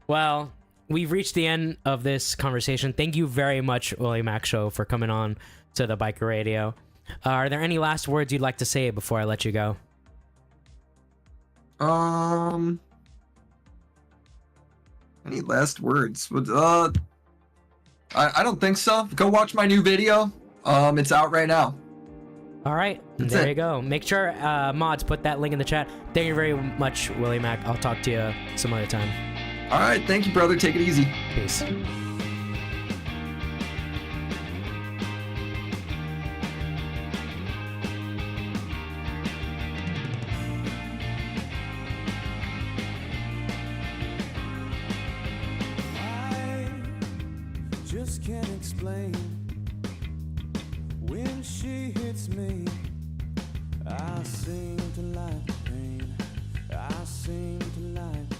Well, we've reached the end of this conversation. Thank you very much, WillyMacShow, for coming on to the Biker Radio. Are there any last words you'd like to say before I let you go? Any last words? I don't think so. Go watch my new video. It's out right now. All right, there you go. Make sure mods put that link in the chat. Thank you very much, WillyMac. I'll talk to you some other time. All right, thank you, brother. Take it easy. Peace. Just can't explain when she hits me. I seem to like the pain. I seem to like